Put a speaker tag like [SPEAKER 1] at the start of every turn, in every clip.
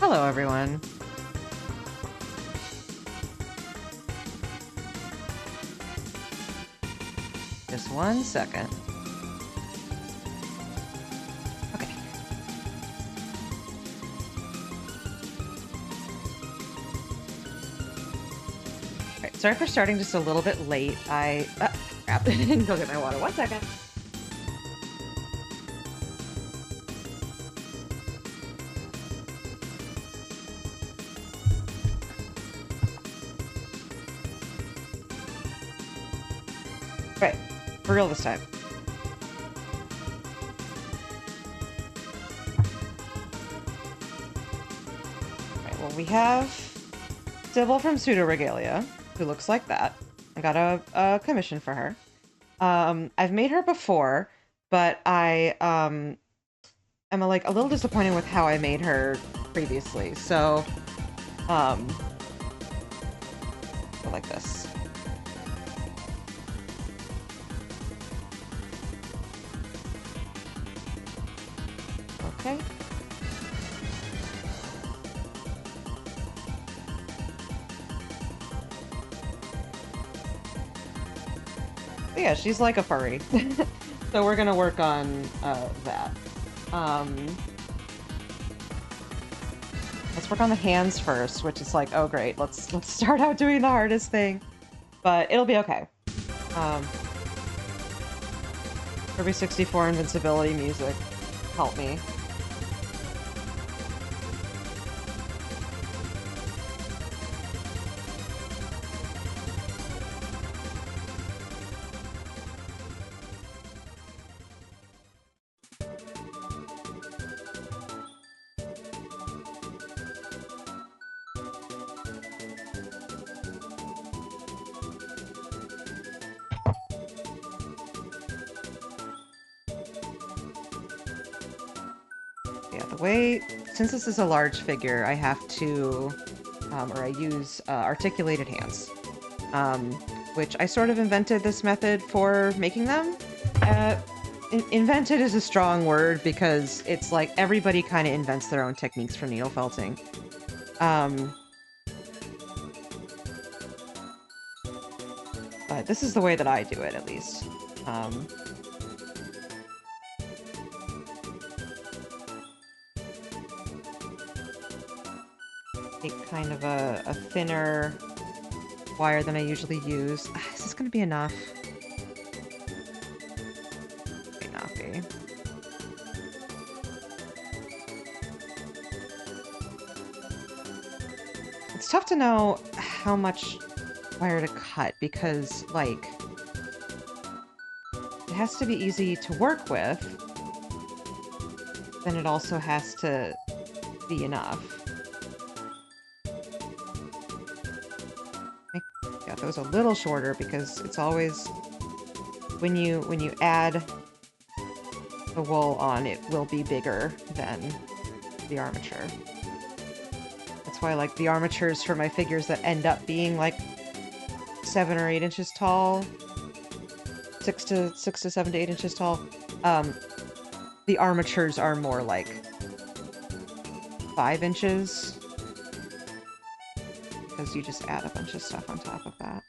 [SPEAKER 1] Hello, everyone. Just 1 second. Okay. Alright, sorry for starting just a little bit late. Crap. Go get my water. 1 second. Right. For real this time. Alright, well, we have Sybil from Pseudoregalia, who looks like that. I got a commission for her. I've made her before, but I am a little disappointed with how I made her previously. So, go like this. Okay. But yeah, she's like a furry. So we're gonna work on that. Let's work on the hands first, which is like, oh great, let's start out doing the hardest thing. But it'll be okay. Kirby 64 invincibility music. Help me. Since this is a large figure, I have to, or I use articulated hands, which I sort of invented this method for making them. Invented is a strong word because it's like everybody kind of invents their own techniques for needle felting. But this is the way that I do it, at least. Take kind of a thinner wire than I usually use. Is this going to be enough? May not be. It's tough to know how much wire to cut because, like, it has to be easy to work with. Then it also has to be enough. Got those a little shorter because it's always when you add the wool on, it will be bigger than the armature. That's why I like the armatures for my figures that end up being like 7 or 8 inches tall, 6 to 7 to 8 inches tall. The armatures are more like 5 inches. Because you just add a bunch of stuff on top of that.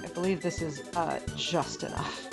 [SPEAKER 1] I believe this is just enough.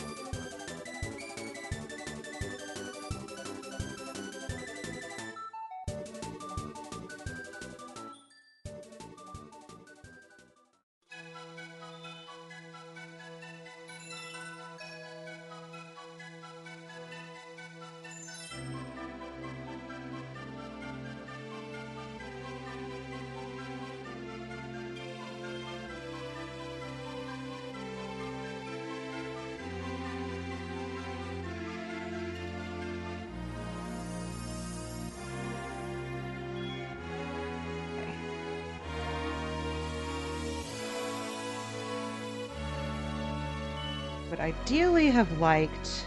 [SPEAKER 1] Would ideally have liked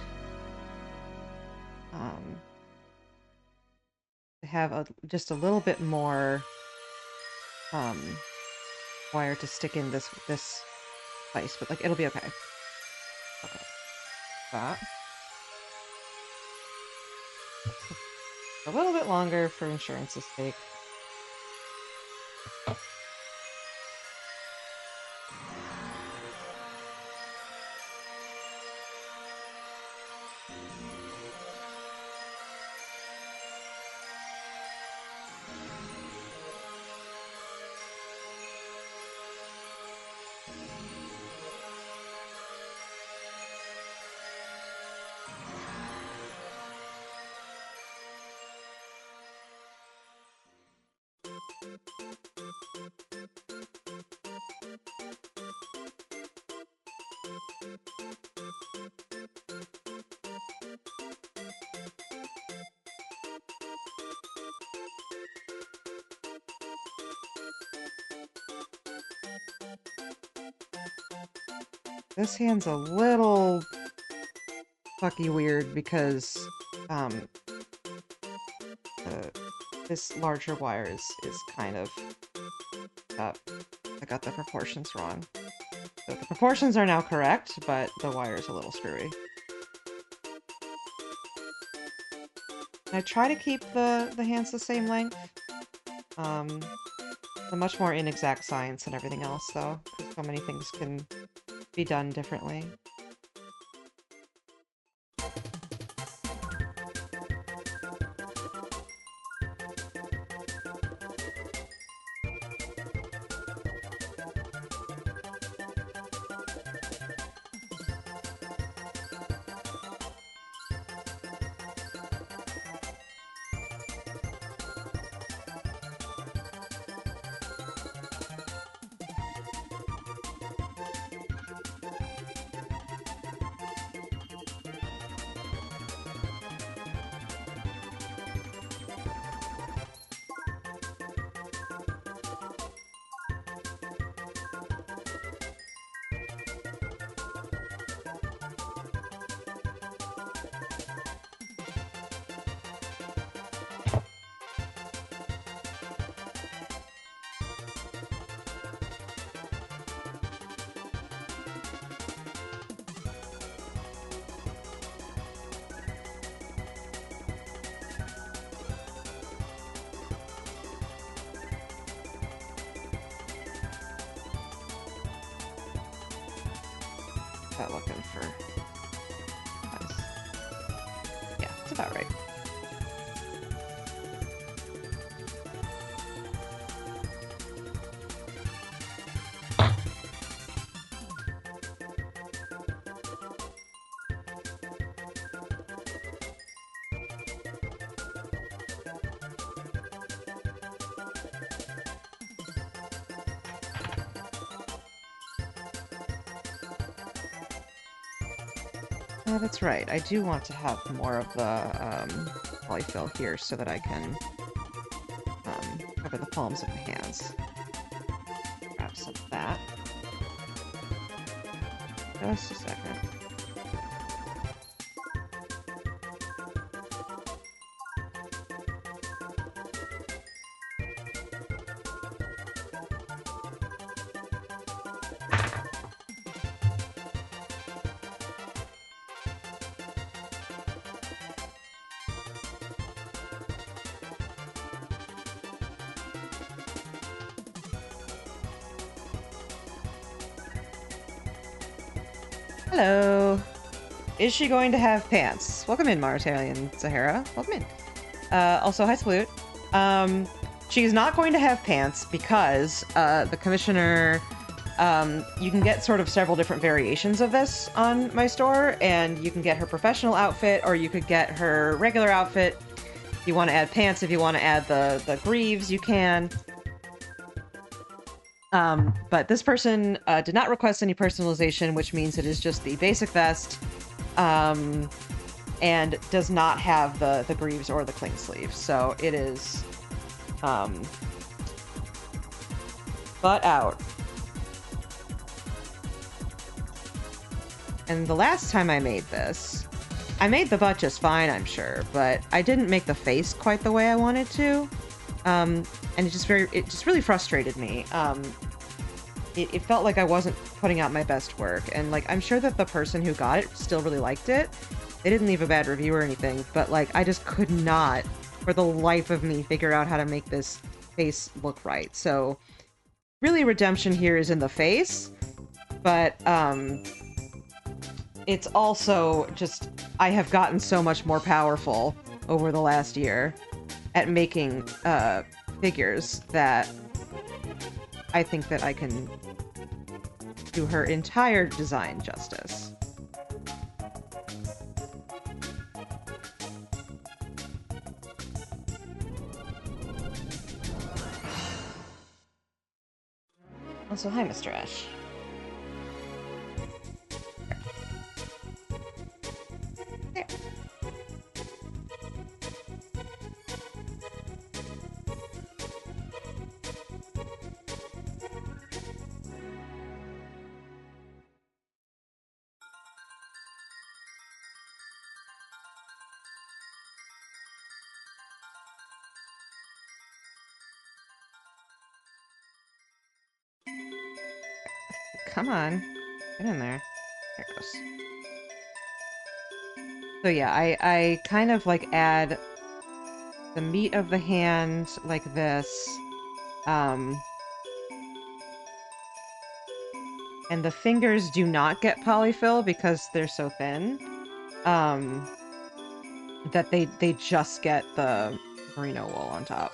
[SPEAKER 1] to have just a little bit more wire to stick in this place, but like it'll be okay. Okay. That. A little bit longer for insurance's sake. This hand's a little fucky weird because this larger wire is kind of up. I got the proportions wrong. So the proportions are now correct, but the wire is a little screwy. I try to keep the hands the same length. A much more inexact science and everything else, though, because so many things can be done differently. Looking for nice. Yeah, it's about right. Oh, that's right. I do want to have more of the polyfill here so that I can cover the palms of the hands. Grab some of that. Just a second. Hello. Is she going to have pants? Welcome in, Maritalian Sahara. Welcome in. Also, hi, Salute. She's not going to have pants because the commissioner... you can get sort of several different variations of this on my store, and you can get her professional outfit, or you could get her regular outfit. If you want to add pants, if you want to add the greaves, you can. But this person did not request any personalization, which means it is just the basic vest, and does not have the greaves or the cling sleeve. So it is butt out. And the last time I made this, I made the butt just fine, I'm sure, but I didn't make the face quite the way I wanted to. And it just really frustrated me. it felt like I wasn't putting out my best work. And, like, I'm sure that the person who got it still really liked it. They didn't leave a bad review or anything, but, like, I just could not, for the life of me, figure out how to make this face look right. So, really, redemption here is in the face, but, it's also just, I have gotten so much more powerful over the last year at making, figures that I think that I can do her entire design justice. Also, hi, Mr. Ash. There. Come on. Get in there. There it goes. So yeah, I kind of, like, add the meat of the hand like this. And the fingers do not get polyfill because they're so thin. That they just get the merino wool on top.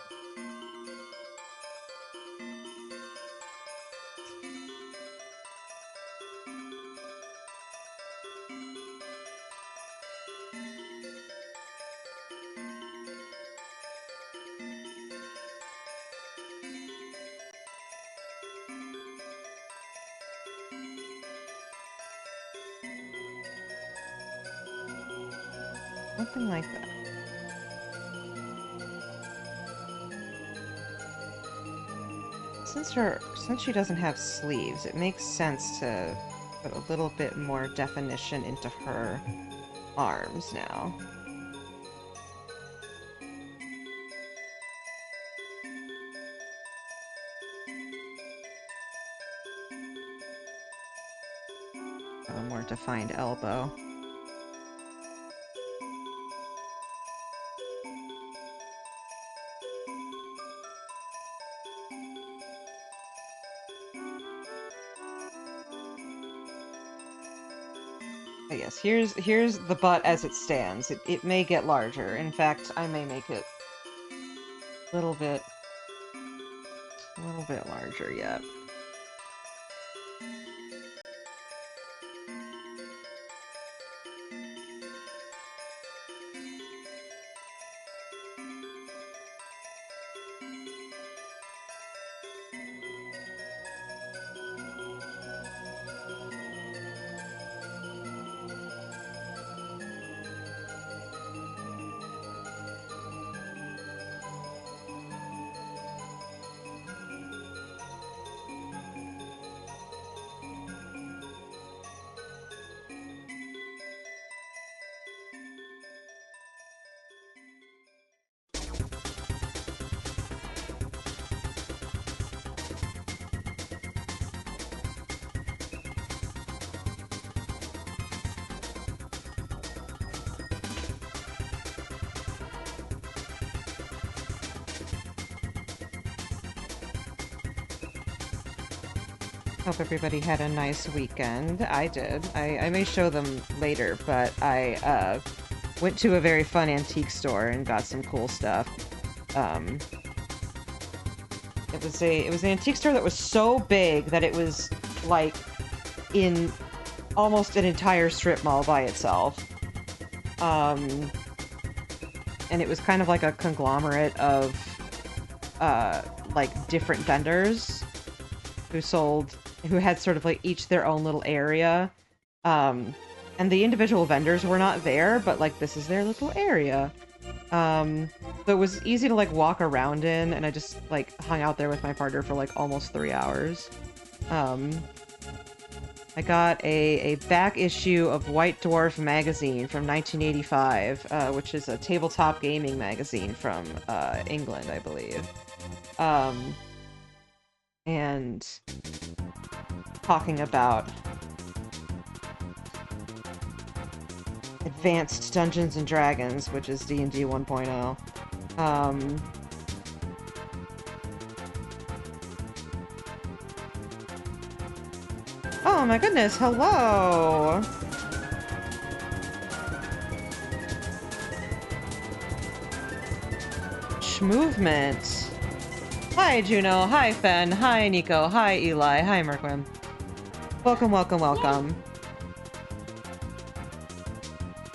[SPEAKER 1] Something like that. Since she doesn't have sleeves, it makes sense to put a little bit more definition into her arms now. A more defined elbow. Yes, here's the butt as it stands. It may get larger. In fact, I may make it a little bit larger yet. Hope everybody had a nice weekend. I did. I may show them later, but I went to a very fun antique store and got some cool stuff. It was an antique store that was so big that it was like in almost an entire strip mall by itself. And it was kind of like a conglomerate of like different vendors who had sort of like each their own little area. And the individual vendors were not there, but like this is their little area. So it was easy to like walk around in, and I just like hung out there with my partner for like almost 3 hours. I got a back issue of White Dwarf magazine from 1985, which is a tabletop gaming magazine from England, I believe. And talking about Advanced Dungeons and Dragons, which is D&D 1.0. Oh my goodness, hello! Movement. Hi, Juno. Hi, Fen. Hi, Nico. Hi, Eli. Hi, Merquim. Welcome, welcome, welcome.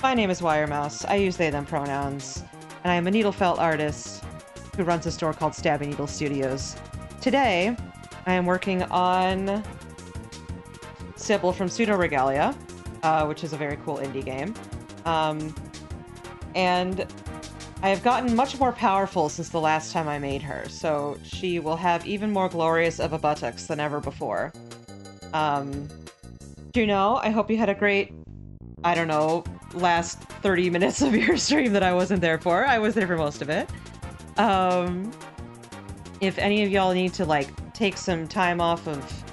[SPEAKER 1] My name is WireMouse. I use they, them pronouns. And I am a needle felt artist who runs a store called StabbyNeedleStudios. Today, I am working on Sybil from Pseudoregalia, which is a very cool indie game. And I have gotten much more powerful since the last time I made her, so she will have even more glorious of a buttocks than ever before. Juno, I hope you had a great, I don't know, last 30 minutes of your stream that I wasn't there for. I was there for most of it. If any of y'all need to, like, take some time off of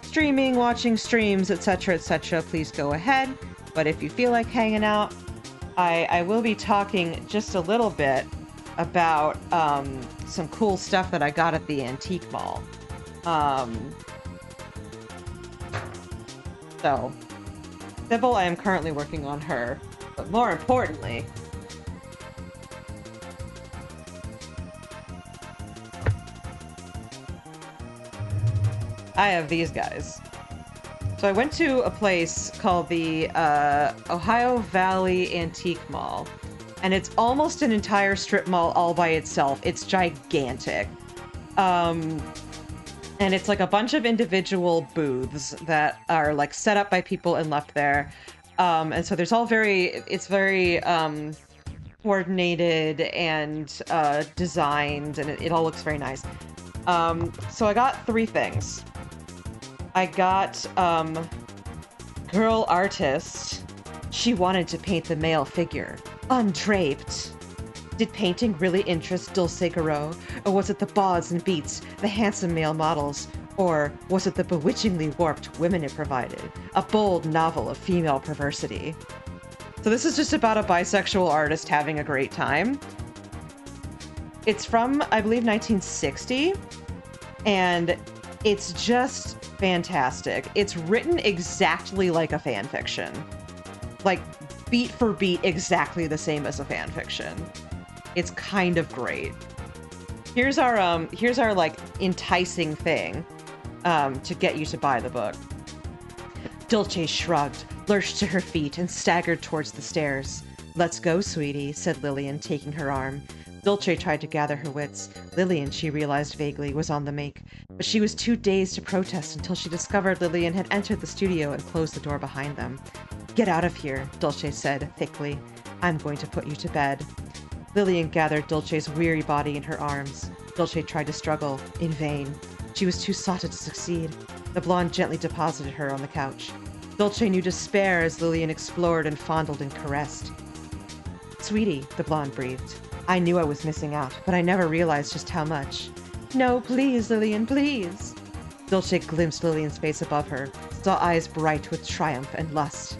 [SPEAKER 1] streaming, watching streams, etc., please go ahead. But if you feel like hanging out, I will be talking just a little bit about some cool stuff that I got at the antique mall. So, Sybil, I am currently working on her, but more importantly, I have these guys. So I went to a place called the Ohio Valley Antique Mall, and it's almost an entire strip mall all by itself. It's gigantic. And it's like a bunch of individual booths that are like set up by people and left there. And so there's all it's very coordinated and designed, and it all looks very nice. So I got 3 things. I got, girl artist. She wanted to paint the male figure, undraped. Did painting really interest Dulce Garot? Or was it the bauds and beats, the handsome male models? Or was it the bewitchingly warped women it provided? A bold novel of female perversity. So this is just about a bisexual artist having a great time. It's from, I believe, 1960. And it's just fantastic. It's written exactly like a fan fiction. Like, beat for beat, exactly the same as a fan fiction. It's kind of great. Here's our like enticing thing to get you to buy the book. Dulce shrugged, lurched to her feet, and staggered towards the stairs. "Let's go, sweetie," said Lillian, taking her arm. Dulce tried to gather her wits. Lillian, she realized vaguely, was on the make, but she was too dazed to protest until she discovered Lillian had entered the studio and closed the door behind them. "Get out of here," Dulce said, thickly. "I'm going to put you to bed." Lillian gathered Dulce's weary body in her arms. Dulce tried to struggle, in vain. She was too sotted to succeed. The blonde gently deposited her on the couch. Dulce knew despair as Lillian explored and fondled and caressed. "Sweetie," the blonde breathed. "I knew I was missing out, but I never realized just how much." "No, please, Lillian, please." Dulce glimpsed Lillian's face above her, saw eyes bright with triumph and lust.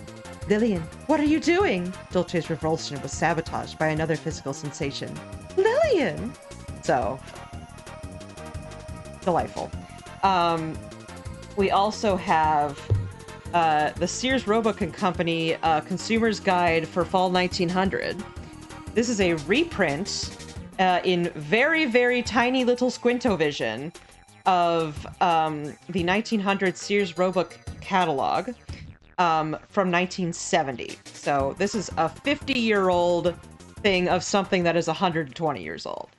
[SPEAKER 1] "Lillian, what are you doing?" Dulce's revulsion was sabotaged by another physical sensation. "Lillian!" So, delightful. We also have the Sears Roebuck and Company Consumer's Guide for Fall 1900. This is a reprint in very, very tiny little squintovision of the 1900 Sears Roebuck catalog from 1970. So this is a 50-year-old thing of something that is 120 years old.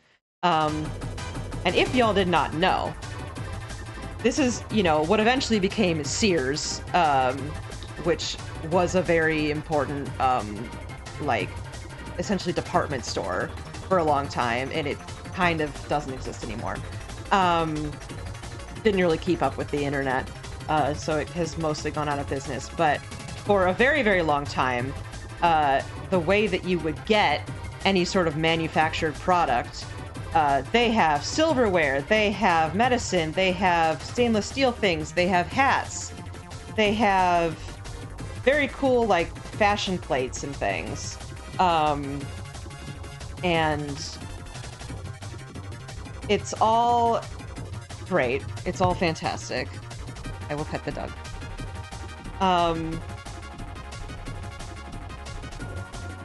[SPEAKER 1] And if y'all did not know, this is, you know, what eventually became Sears, which was a very important, like, essentially department store for a long time, and it kind of doesn't exist anymore. Didn't really keep up with the internet, so it has mostly gone out of business. But for a very, very long time, the way that you would get any sort of manufactured product They have silverware, they have medicine, they have stainless steel things, they have hats, they have very cool, like, fashion plates and things. And it's all great. It's all fantastic. I will pet the dog.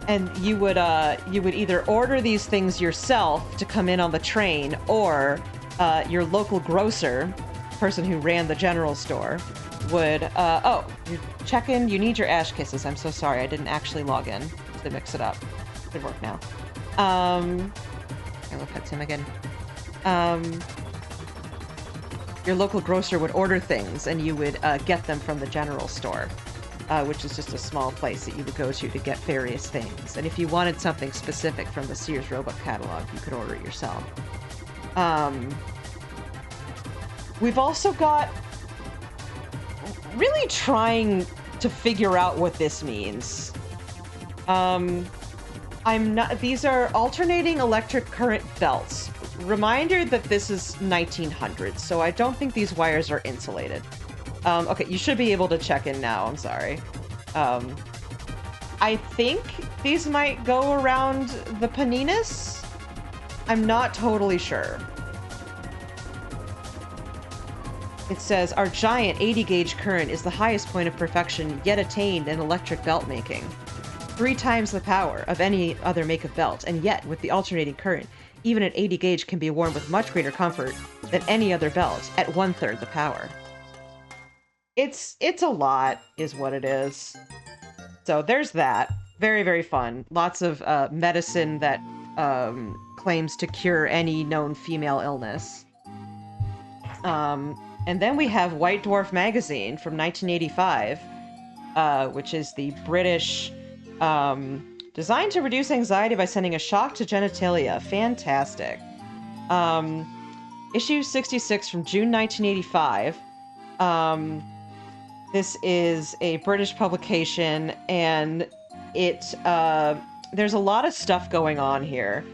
[SPEAKER 1] And you would either order these things yourself to come in on the train, or your local grocer, person who ran the general store, would, oh, you check in, you need your ash kisses. I'm so sorry, I didn't actually log in to mix it up. Good work now. I will pet Tim again. Your local grocer would order things, and you would get them from the general store, which is just a small place that you would go to get various things. And if you wanted something specific from the Sears Roebuck catalog, you could order it yourself. We've also got really trying to figure out what this means. These are alternating electric current belts. Reminder that this is 1900s, so I don't think these wires are insulated. Okay, you should be able to check in now, I'm sorry. I think these might go around the paninas? I'm not totally sure. It says, our giant 80-gauge current is the highest point of perfection yet attained in electric belt making. 3 times the power of any other make of belt, and yet, with the alternating current, even an 80-gauge can be worn with much greater comfort than any other belt at 1/3 the power. It's a lot, is what it is. So there's that. Very, very fun. Lots of medicine that claims to cure any known female illness. And then we have White Dwarf Magazine from 1985, which is the British, designed to reduce anxiety by sending a shock to genitalia. Fantastic. Issue 66 from June 1985. This is a British publication, and it, there's a lot of stuff going on here.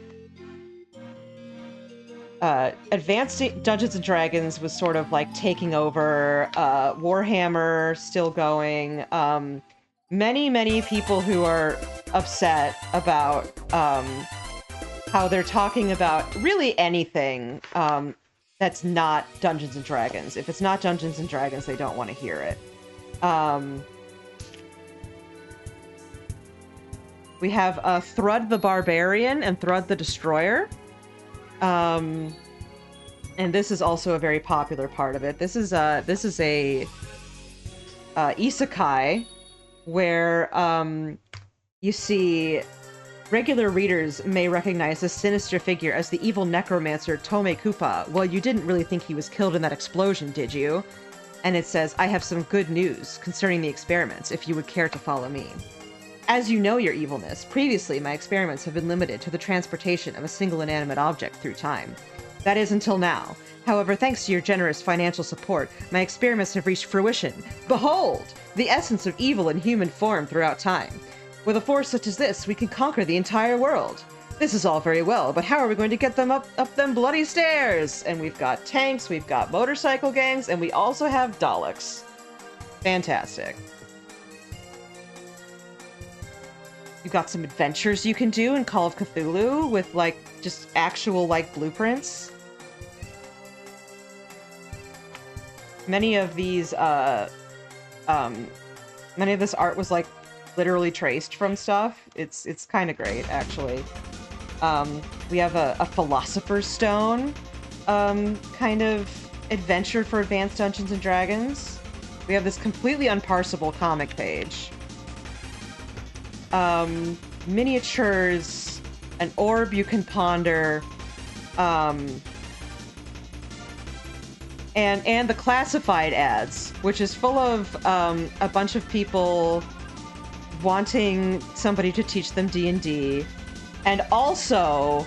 [SPEAKER 1] Advanced Dungeons & Dragons was sort of like taking over, Warhammer still going, many people who are upset about, how they're talking about really anything, that's not Dungeons & Dragons. If it's not Dungeons & Dragons, they don't want to hear it. We have, Thrud the Barbarian and Thrud the Destroyer. And this is also a very popular part of it. This is a isekai where you see regular readers may recognize this sinister figure as the evil necromancer Tome Kupa. Well, you didn't really think he was killed in that explosion, did you? And it says, I have some good news concerning the experiments, if you would care to follow me. As you know your evilness, previously my experiments have been limited to the transportation of a single inanimate object through time. That is until now. However, thanks to your generous financial support, my experiments have reached fruition. Behold! The essence of evil in human form throughout time. With a force such as this, we can conquer the entire world. This is all very well, but how are we going to get them up them bloody stairs? And we've got tanks, we've got motorcycle gangs, and we also have Daleks. Fantastic. You've got some adventures you can do in Call of Cthulhu with, like, just actual, like, blueprints. Many of these, many of this art was, like, literally traced from stuff. It's kind of great, actually. We have a Philosopher's Stone, kind of adventure for Advanced Dungeons & Dragons. We have this completely unparsable comic page. Miniatures, an orb you can ponder, and the classified ads, which is full of a bunch of people wanting somebody to teach them D&D, and also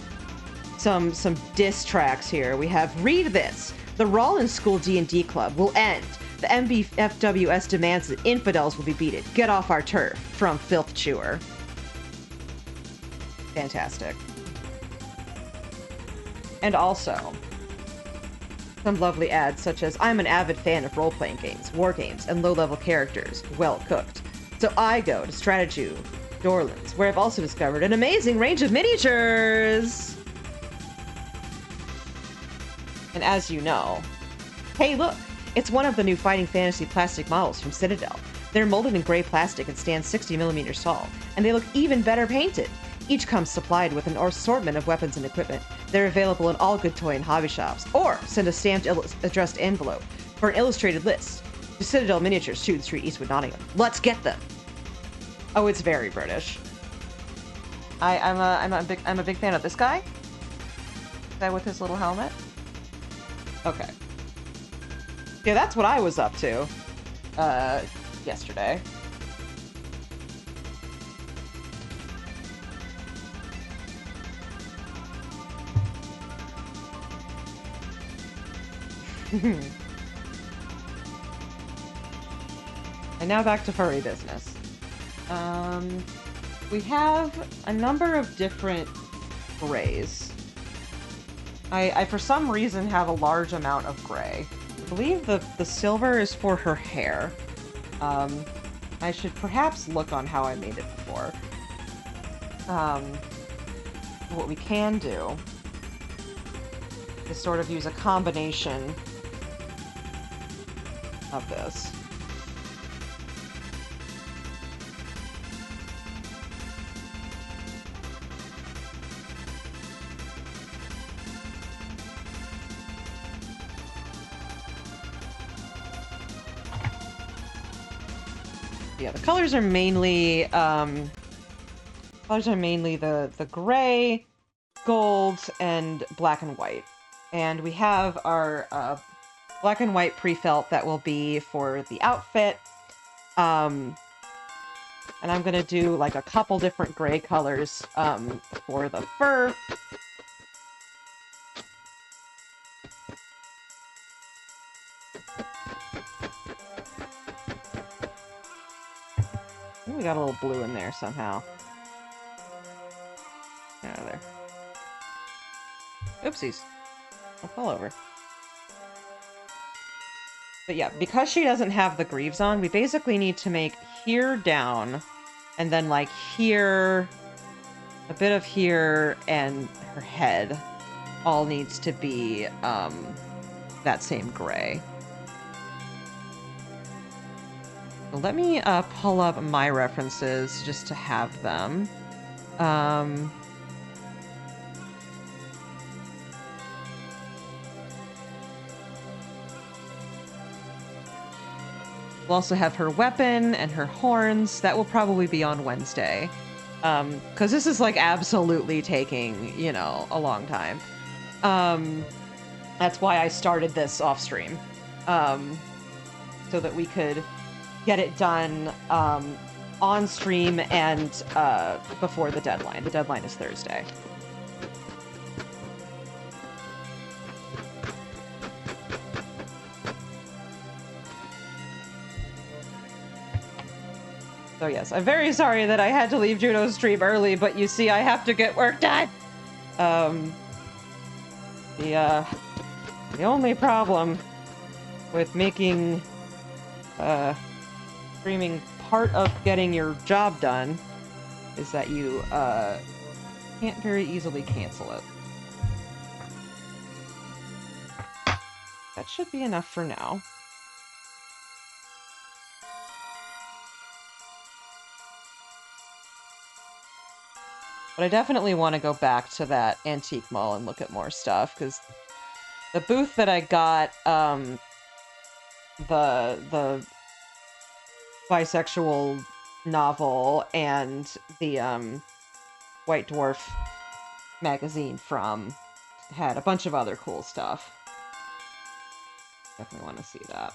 [SPEAKER 1] some diss tracks here. We have, read this, the Rollins School D&D Club will end. The MBFWS demands that infidels will be beaten. Get off our turf. From Filth Chewer. Fantastic. And also, some lovely ads such as, I'm an avid fan of role-playing games, war games, and low-level characters, well cooked. So I go to Strategy Dorlands, where I've also discovered an amazing range of miniatures! And as you know, hey look, it's one of the new Fighting Fantasy plastic models from Citadel. They're molded in gray plastic and stand 60 millimeters tall, and they look even better painted. Each comes supplied with an assortment of weapons and equipment. They're available in all good toy and hobby shops, or send a stamped addressed envelope for an illustrated list to Citadel Miniatures, 2th Street, Eastwood, Nottingham. Let's get them! Oh, it's very British. I'm a big fan of this guy. Guy with his little helmet. Okay. Yeah, that's what I was up to yesterday. And now back to furry business. We have a number of different grays. I for some reason have a large amount of gray. I believe the silver is for her hair. I should perhaps look on how I made it before. What we can do is sort of use a combination of this. Yeah, the colors are mainly the gray, gold, and black and white. And we have our black and white pre-felt that will be for the outfit. And I'm gonna do like a couple different gray colors for the fur. Ooh, we got a little blue in there somehow. Get out of there. Oopsies. I'll fall over. But yeah, because she doesn't have the greaves on, we basically need to make here down, and then like here, a bit of here, and her head all needs to be that same gray. So let me pull up my references just to have them. We'll also have her weapon and her horns. That will probably be on Wednesday. Because this is, like, absolutely taking, you know, a long time. That's why I started this off-stream. So that we could get it done on-stream and before the deadline. The deadline is Thursday. So yes, I'm very sorry that I had to leave Juno's stream early, but you see, I have to get work done. The only problem with making streaming part of getting your job done is that you can't very easily cancel it. That should be enough for now. But I definitely want to go back to that antique mall and look at more stuff, because the booth that I got, the bisexual novel and the White Dwarf magazine from had a bunch of other cool stuff. Definitely want to see that.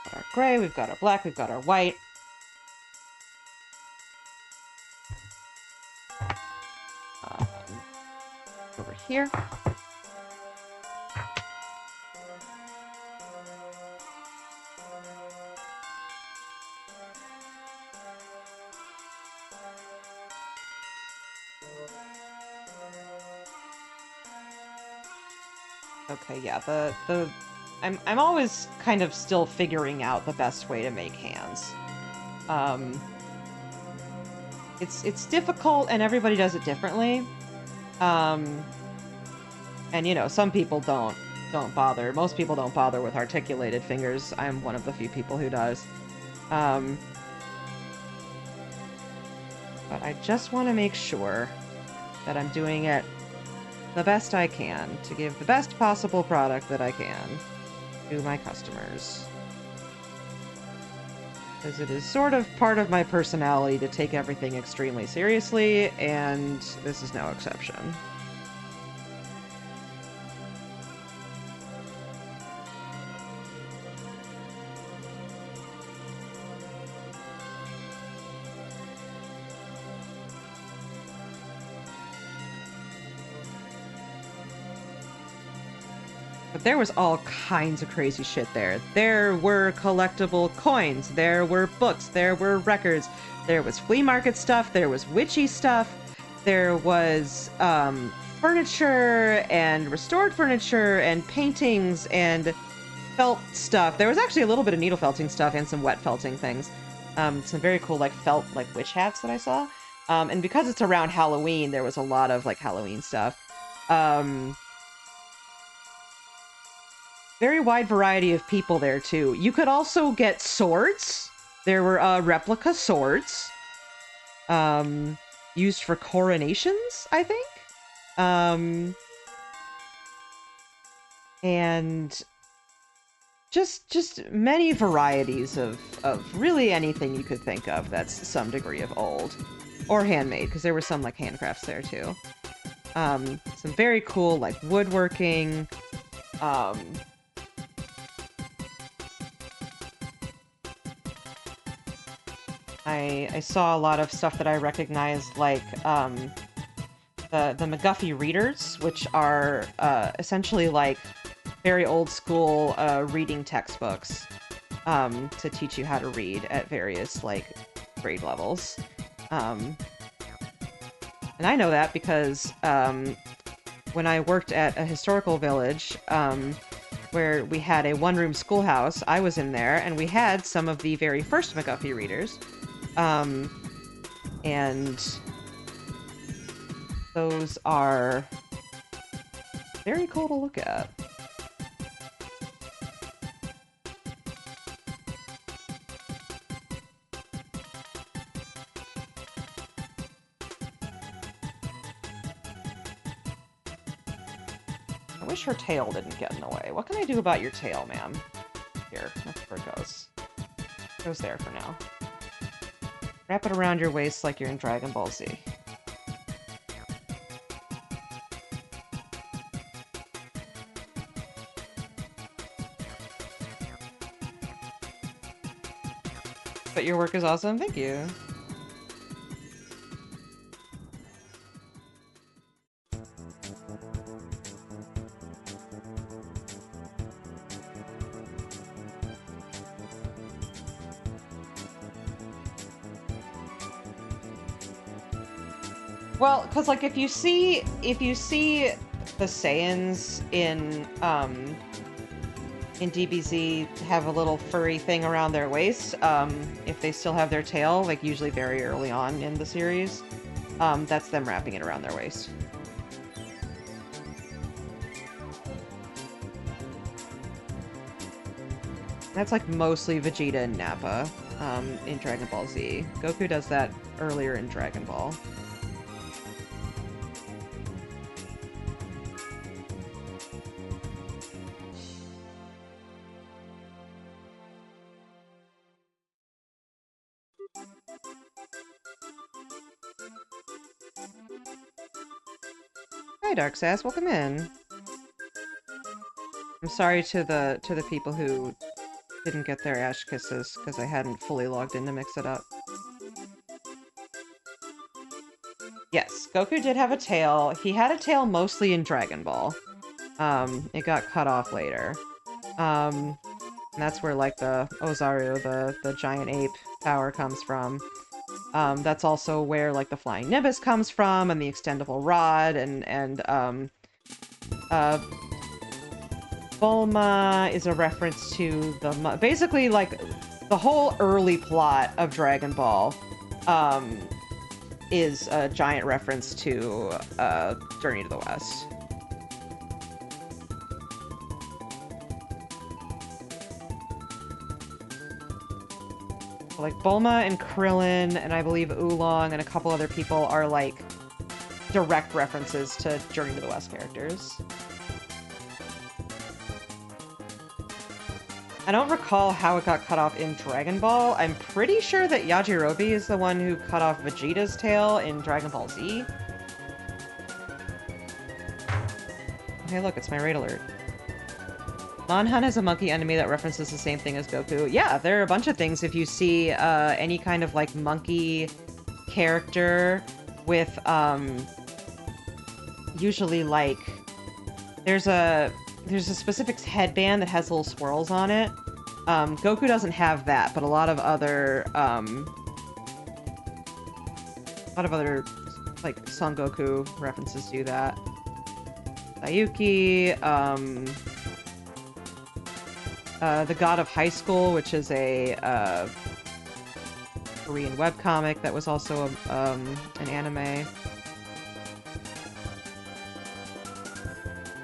[SPEAKER 1] Got our gray, we've got our black, we've got our white. Over here. Okay, yeah, I'm always kind of still figuring out the best way to make hands. It's difficult and everybody does it differently. And you know, some people don't bother. Most people don't bother with articulated fingers. I'm one of the few people who does. But I just want to make sure that I'm doing it the best I can to give the best possible product that I can to my customers. Because it is sort of part of my personality to take everything extremely seriously, and this is no exception. But there was all kinds of crazy shit there. There were collectible coins, there were books, there were records, there was flea market stuff, there was witchy stuff, there was furniture and restored furniture and paintings and felt stuff. There was actually a little bit of needle felting stuff and some wet felting things. Some very cool like felt like witch hats that I saw. And because it's around Halloween, there was a lot of like Halloween stuff. Very wide variety of people there, too. You could also get swords. There were replica swords. Used for coronations, I think. And just many varieties of really anything you could think of that's some degree of old. Or handmade, because there were some, like, handcrafts there, too. Some very cool, like, woodworking. I saw a lot of stuff that I recognized, like the McGuffey readers, which are essentially like very old school reading textbooks to teach you how to read at various like grade levels. And I know that because when I worked at a historical village where we had a one-room schoolhouse, I was in there, and we had some of the very first McGuffey readers. And those are very cool to look at. I wish her tail didn't get in the way. What can I do about your tail, ma'am? Here, that's where it goes. It goes there for now. Wrap it around your waist like you're in Dragon Ball Z. But your work is awesome. Thank you. Well, because like if you see the Saiyans in DBZ have a little furry thing around their waist, if they still have their tail, like usually very early on in the series, that's them wrapping it around their waist. That's like mostly Vegeta and Nappa in Dragon Ball Z. Goku does that earlier in Dragon Ball. Hi, Dark Sass. Welcome in. I'm sorry to the people who didn't get their Ash Kisses, because I hadn't fully logged in to mix it up. Yes, Goku did have a tail. He had a tail mostly in Dragon Ball. It got cut off later. And that's where, like, the Ozaru, the giant ape power comes from. That's also where, like, the Flying Nimbus comes from, and the Extendable Rod, and Bulma is a reference to the... Basically, like, the whole early plot of Dragon Ball is a giant reference to Journey to the West. Like, Bulma and Krillin, and I believe Oolong and a couple other people are, like, direct references to Journey to the West characters. I don't recall how it got cut off in Dragon Ball. I'm pretty sure that Yajirobe is the one who cut off Vegeta's tail in Dragon Ball Z. Okay, look, it's my raid alert. Monhan is a monkey enemy that references the same thing as Goku. Yeah, there are a bunch of things. If you see any kind of, like, monkey character with, usually, like, there's a specific headband that has little swirls on it. Goku doesn't have that, but a lot of other, like, Son Goku references do that. Sayuki, The God of High School, which is a Korean webcomic that was also an anime.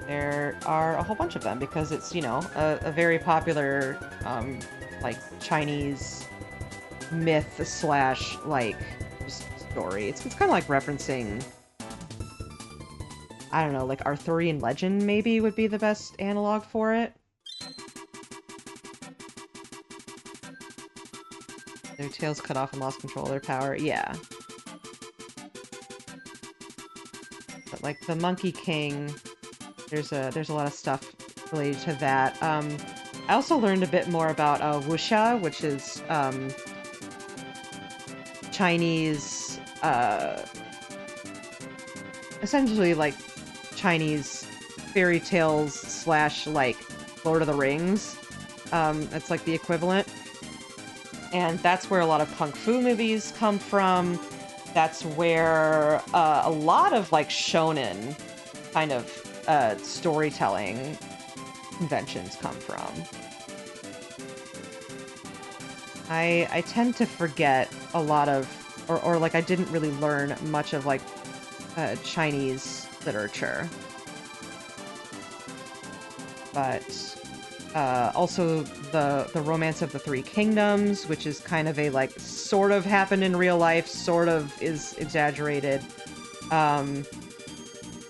[SPEAKER 1] There are a whole bunch of them because it's, you know, a very popular, like, Chinese myth slash, like, story. It's kind of like referencing, I don't know, like Arthurian legend maybe would be the best analog for it. Their tails cut off and lost control of their power. Yeah. But, like, the Monkey King, there's a lot of stuff related to that. I also learned a bit more about wuxia, which is Chinese, essentially, like, Chinese fairy tales slash, like, Lord of the Rings. That's, like, the equivalent. And that's where a lot of kung fu movies come from. That's where a lot of, like, shonen kind of storytelling conventions come from. I tend to forget a lot of, or like, I didn't really learn much of, like, Chinese literature. But also the Romance of the Three Kingdoms, which is kind of a, like, sort of happened in real life, sort of is exaggerated.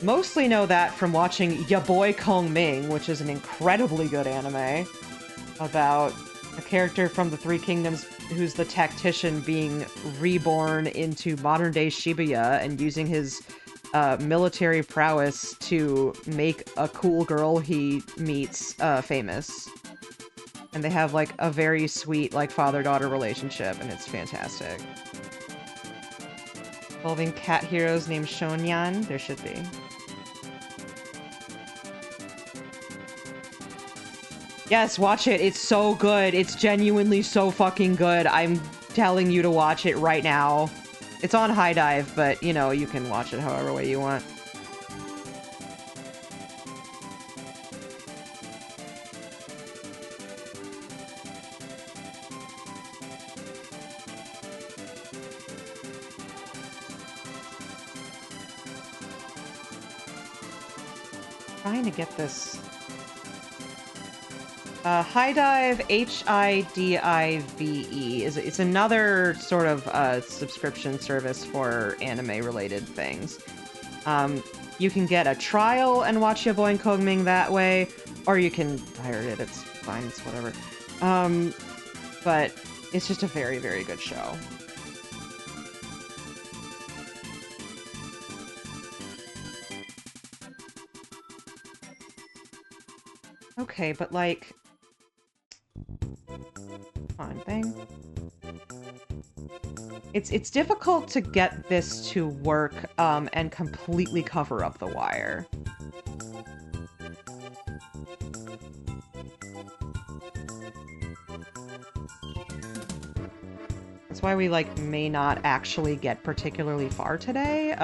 [SPEAKER 1] Mostly know that from watching Ya Boy Kong Ming, which is an incredibly good anime about a character from the Three Kingdoms who's the tactician being reborn into modern-day Shibuya and using his military prowess to make a cool girl he meets famous. And they have, like, a very sweet, like, father-daughter relationship, and it's fantastic. Involving cat heroes named Shonyan? There should be. Yes, watch it. It's so good. It's genuinely so fucking good. I'm telling you to watch it right now. It's on High Dive, but, you know, you can watch it however way you want. Trying to get this. High Dive, HIDIVE, it's another sort of subscription service for anime-related things. You can get a trial and watch Ya Boy and Kong Ming that way, or you can pirate it, it's fine, it's whatever. But it's just a very, very good show. Okay, but, like... Fine thing. It's difficult to get this to work, and completely cover up the wire. That's why we, like, may not actually get particularly far today.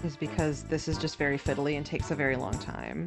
[SPEAKER 1] is because this is just very fiddly and takes a very long time.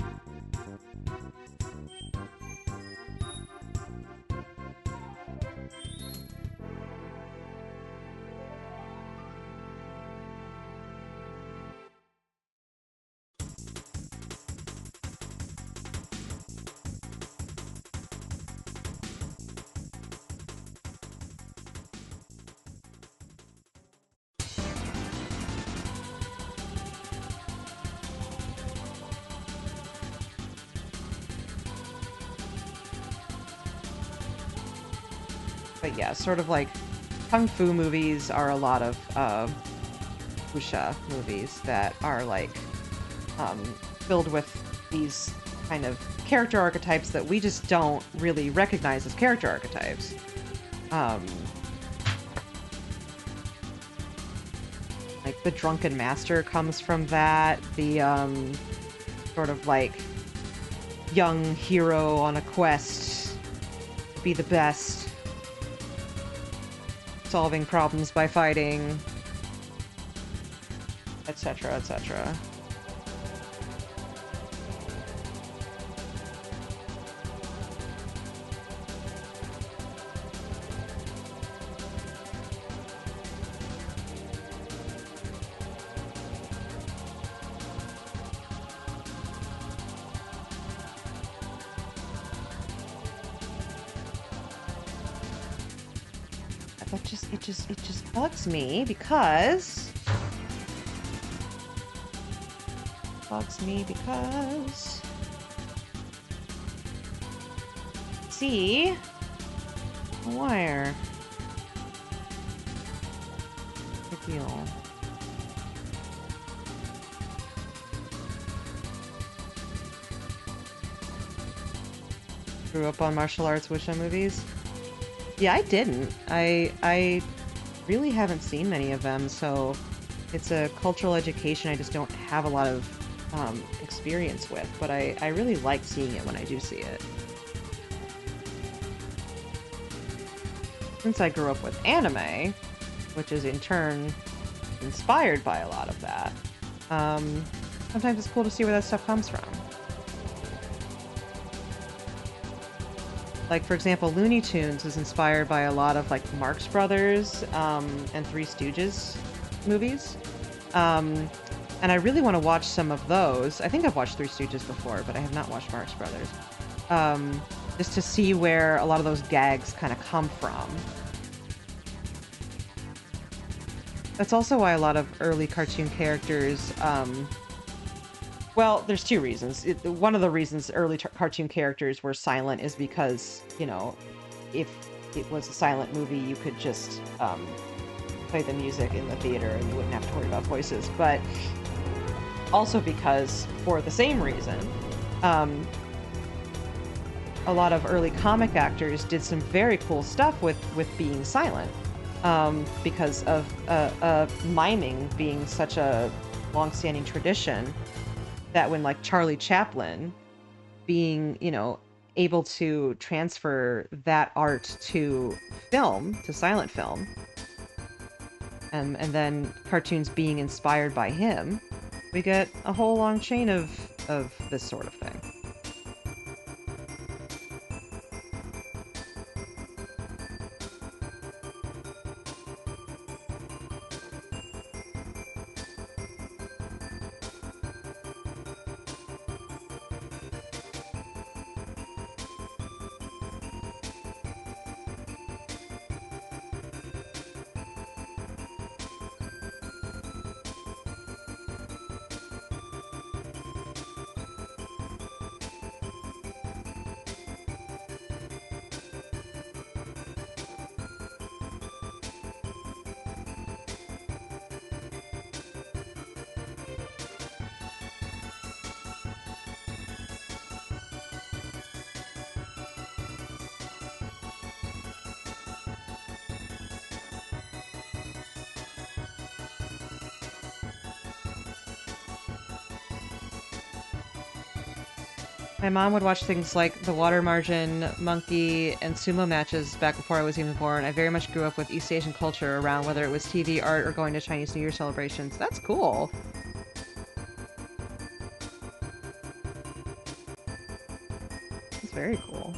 [SPEAKER 1] But yeah, sort of like kung fu movies are a lot of wuxia movies that are like filled with these kind of character archetypes that we just don't really recognize as character archetypes. Like the Drunken Master comes from that. The sort of like young hero on a quest to be the best, solving problems by fighting, etc., etc. It just bugs me because see a wire. Big deal. Grew up on martial arts wuxia movies. Yeah, I didn't. I really haven't seen many of them, so it's a cultural education I just don't have a lot of experience with, but I really like seeing it when I do see it. Since I grew up with anime, which is in turn inspired by a lot of that, sometimes it's cool to see where that stuff comes from. Like, for example, Looney Tunes is inspired by a lot of, like, Marx Brothers and Three Stooges movies. And I really want to watch some of those. I think I've watched Three Stooges before, but I have not watched Marx Brothers. Just to see where a lot of those gags kind of come from. That's also why a lot of early cartoon characters... well, there's two reasons. One of the reasons early cartoon characters were silent is because, you know, if it was a silent movie, you could just play the music in the theater and you wouldn't have to worry about voices. But also because, for the same reason, a lot of early comic actors did some very cool stuff with being silent, because of miming being such a long-standing tradition. That when, like, Charlie Chaplin being, you know, able to transfer that art to film, to silent film, and then cartoons being inspired by him, we get a whole long chain of this sort of thing. My mom would watch things like the Water Margin, Monkey, and sumo matches back before I was even born. I very much grew up with East Asian culture around, whether it was TV, art, or going to Chinese New Year celebrations. That's cool. very cool.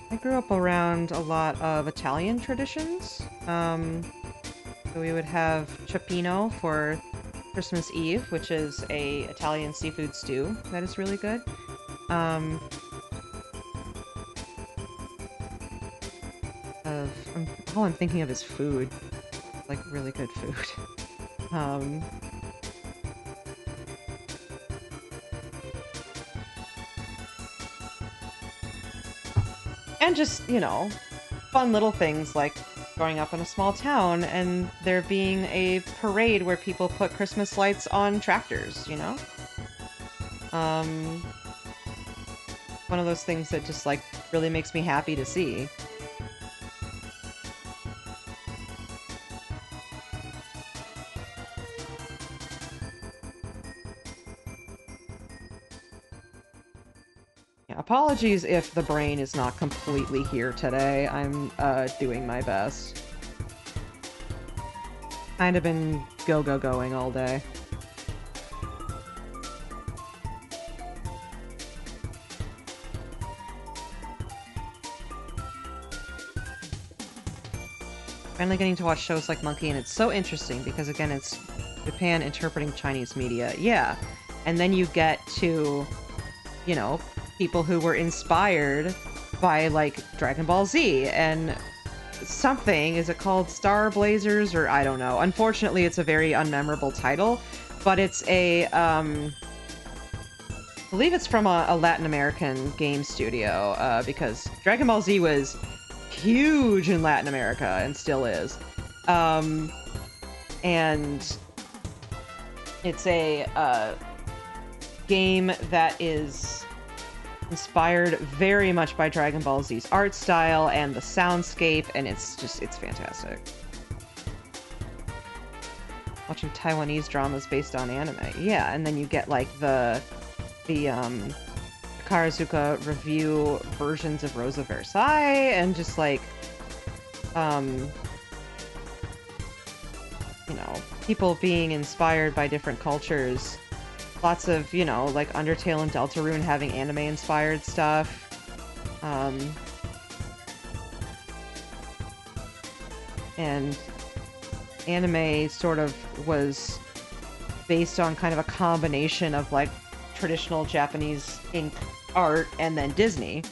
[SPEAKER 1] I grew up around a lot of Italian traditions. So we would have cioppino for Christmas Eve, which is a Italian seafood stew that is really good. All I'm thinking of is food. Like, really good food. And just, you know, fun little things like growing up in a small town and there being a parade where people put Christmas lights on tractors, you know? One of those things that just, like, really makes me happy to see. Yeah, apologies if the brain is not completely here today. I'm, doing my best. Kind of been going all day. Finally getting to watch shows like Monkey, and it's so interesting because, again, it's Japan interpreting Chinese media. Yeah. And then you get to, you know, people who were inspired by, like, Dragon Ball Z and something. Is it called Star Blazers? Or I don't know. Unfortunately, it's a very unmemorable title, but it's a, I believe it's from a Latin American game studio, because Dragon Ball Z was huge in Latin America and still is. And it's a game that is inspired very much by Dragon Ball Z's art style and the soundscape, and it's fantastic. Watching Taiwanese dramas based on anime. Yeah, and then you get, like, the Karazuka review versions of Rosa Versailles, and just, like, you know, people being inspired by different cultures. Lots of, you know, like, Undertale and Deltarune having anime-inspired stuff. And anime sort of was based on kind of a combination of, like, traditional Japanese ink art and then Disney.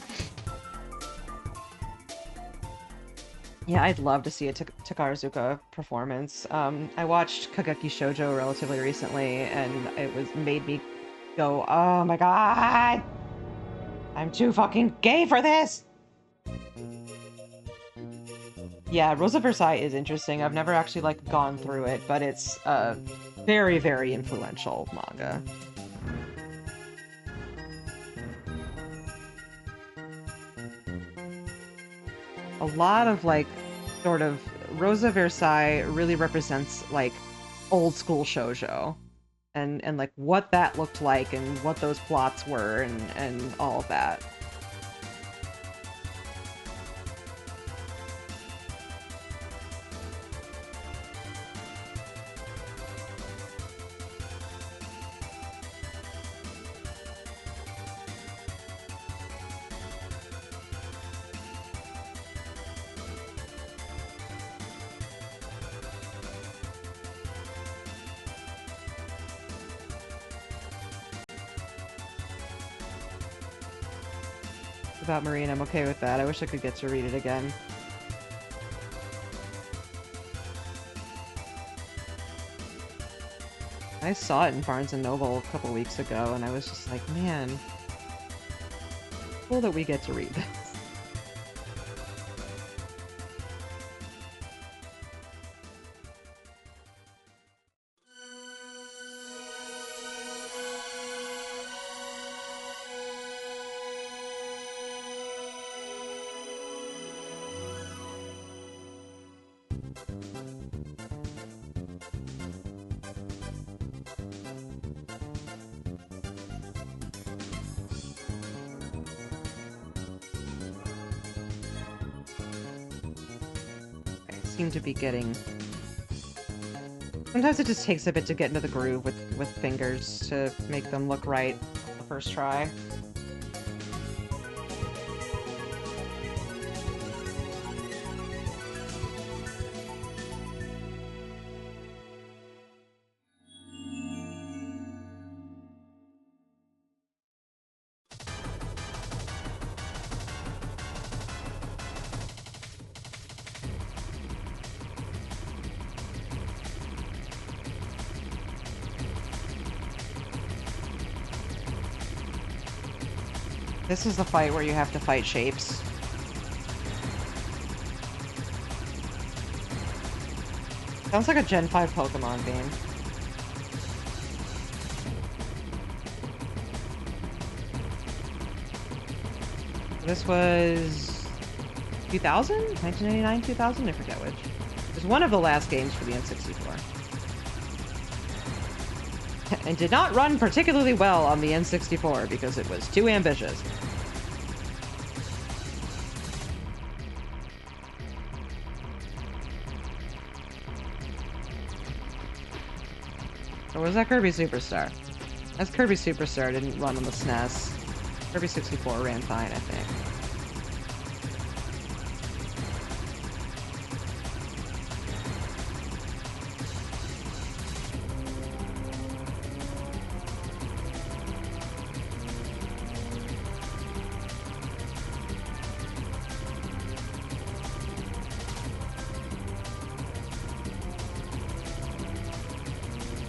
[SPEAKER 1] Yeah, I'd love to see a Takarazuka performance. I watched Kageki Shoujo relatively recently, and it made me go, oh my god! I'm too fucking gay for this! Yeah, Rosa Versailles is interesting. I've never actually, like, gone through it, but it's a very, very influential manga. A lot of, like, sort of Rosa Versailles really represents, like, old school shoujo and like what that looked like and what those plots were and all of that. About Marine, I'm okay with that. I wish I could get to read it again. I saw it in Barnes & Noble a couple weeks ago, and I was just like, man, cool that we get to read this. seem to be getting... Sometimes it just takes a bit to get into the groove with fingers to make them look right the first try. This is the fight where you have to fight shapes. Sounds like a Gen 5 Pokemon game. This was 2000? 1999, 2000? I forget which. It was one of the last games for the N64. And did not run particularly well on the N64 because it was too ambitious. Or was that Kirby Superstar? That's Kirby Superstar didn't run on the SNES. Kirby 64 ran fine, I think.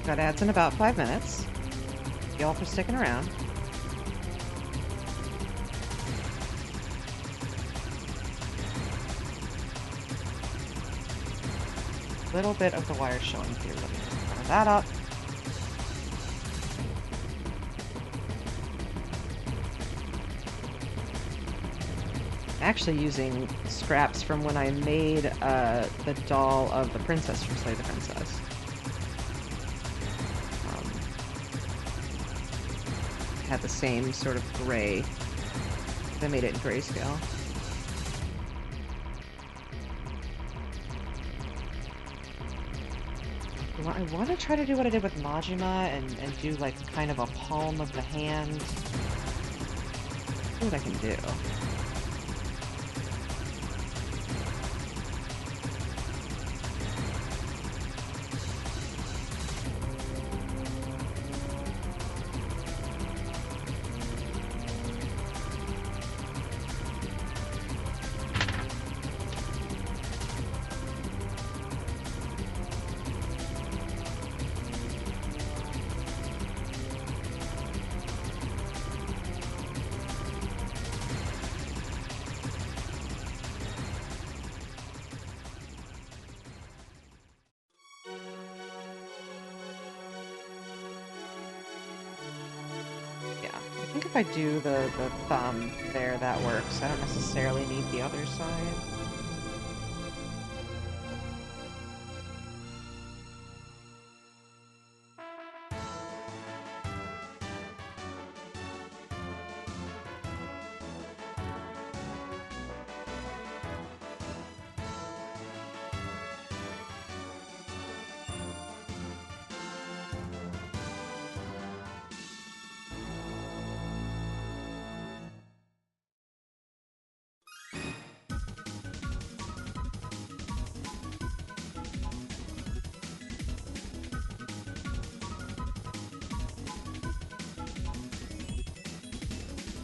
[SPEAKER 1] Got ads in about 5 minutes. Thank y'all for sticking around. A little bit of the wire showing through. Let me just cover that up. Actually using scraps from when I made the doll of the princess from Slay the Princess. Had the same sort of gray. I made it in grayscale. I want to try to do what I did with Majima and do like kind of a palm of the hand. See what I can do. If I do the thumb there, that works. I don't necessarily need the other side.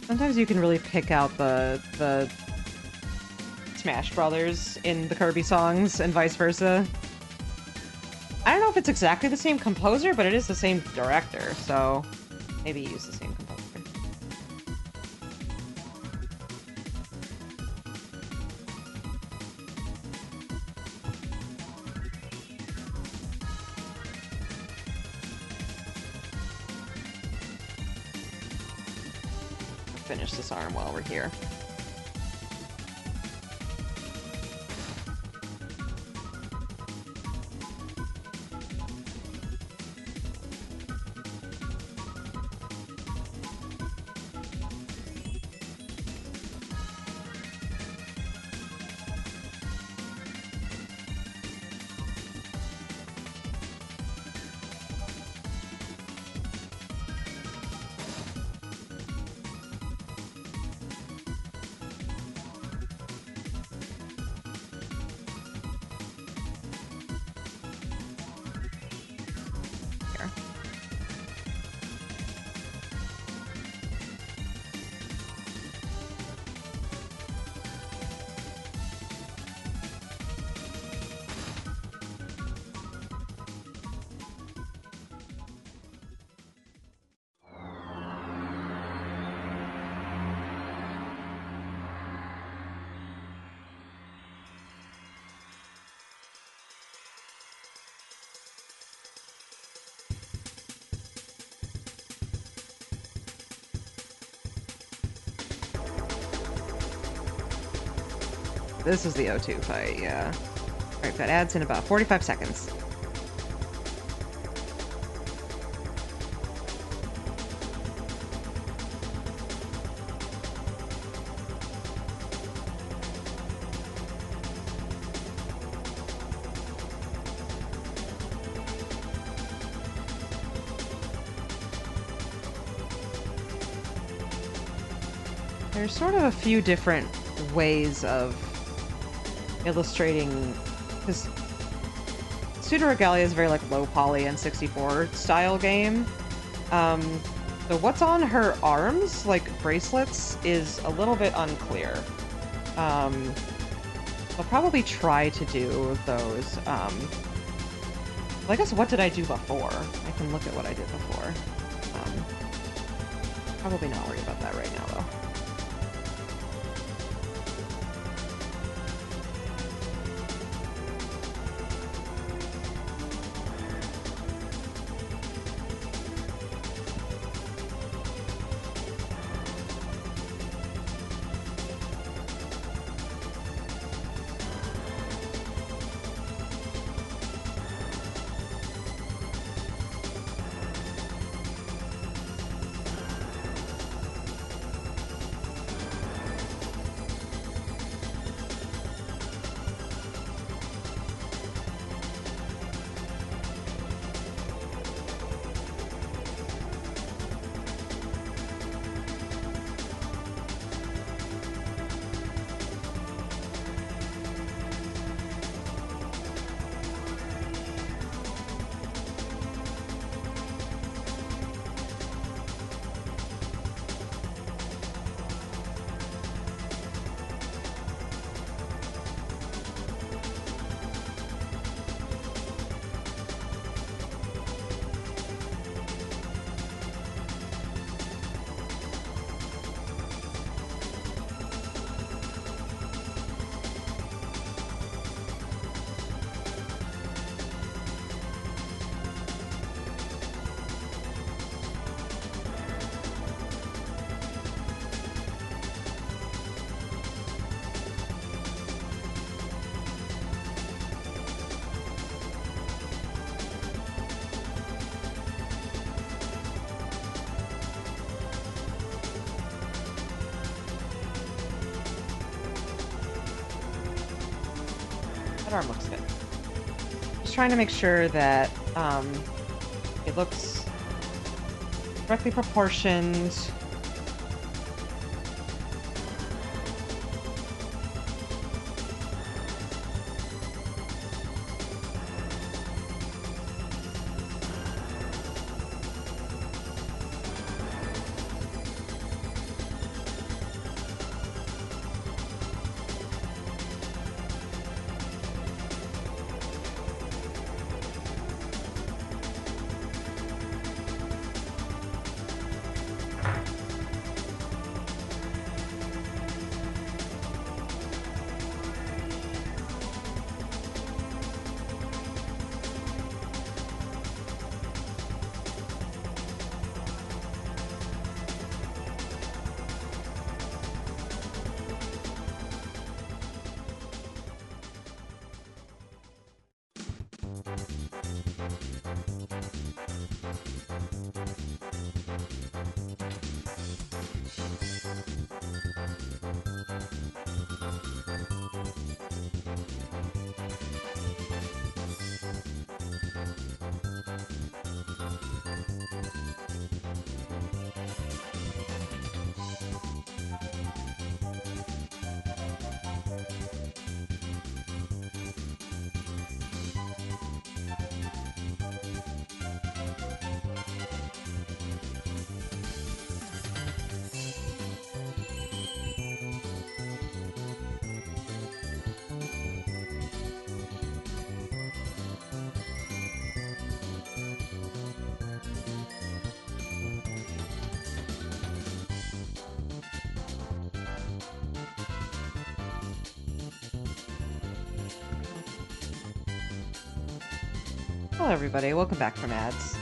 [SPEAKER 1] Sometimes you can really pick out the Smash Brothers in the Kirby songs and vice versa. I don't know if it's exactly the same composer, but it is the same director, so maybe use the same composer. Finish this arm while we're here. here. This is the O2 fight, yeah. Alright, that adds in about 45 seconds. There's sort of a few different ways of illustrating, because Pseudoregalia is a very like low poly N64 style game. So what's on her arms, like bracelets, is a little bit unclear. I'll probably try to do those. Well, I guess what did I do before? I can look at what I did before. Probably not worried about that right now though. Arm looks good. Just trying to make sure that it looks correctly proportioned. Hello everybody, welcome back from ads.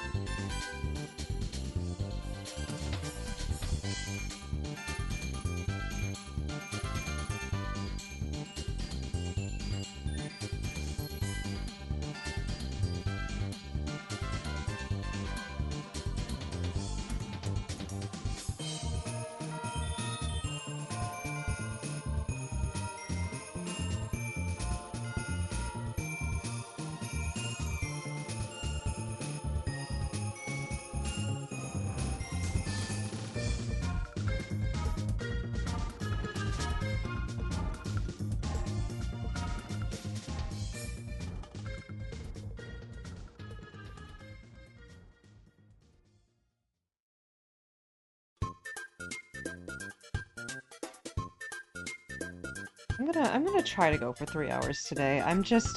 [SPEAKER 1] I'm gonna try to go for 3 hours today. I'm just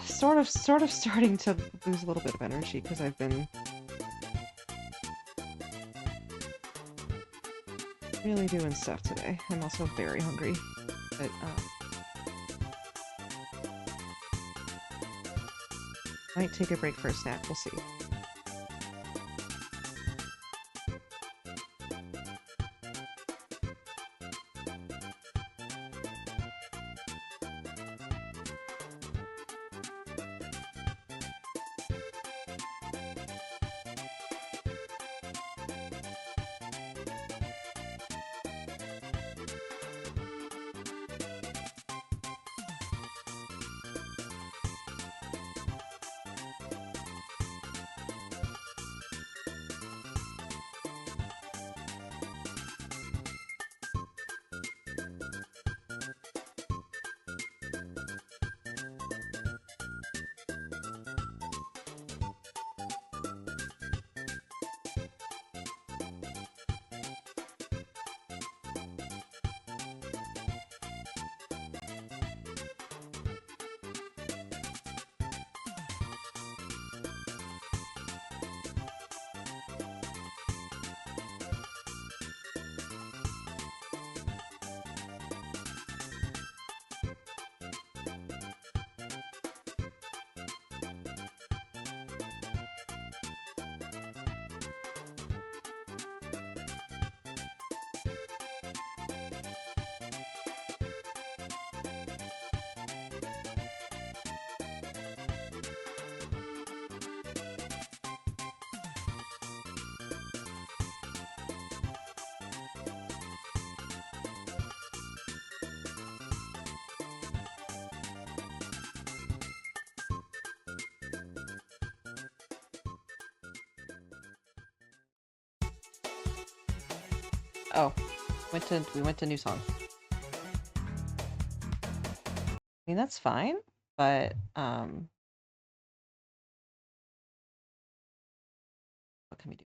[SPEAKER 1] sort of starting to lose a little bit of energy because I've been really doing stuff today. I'm also very hungry, but might take a break for a snack. We'll see. Oh, we went to new song. I mean, that's fine, but what can we do?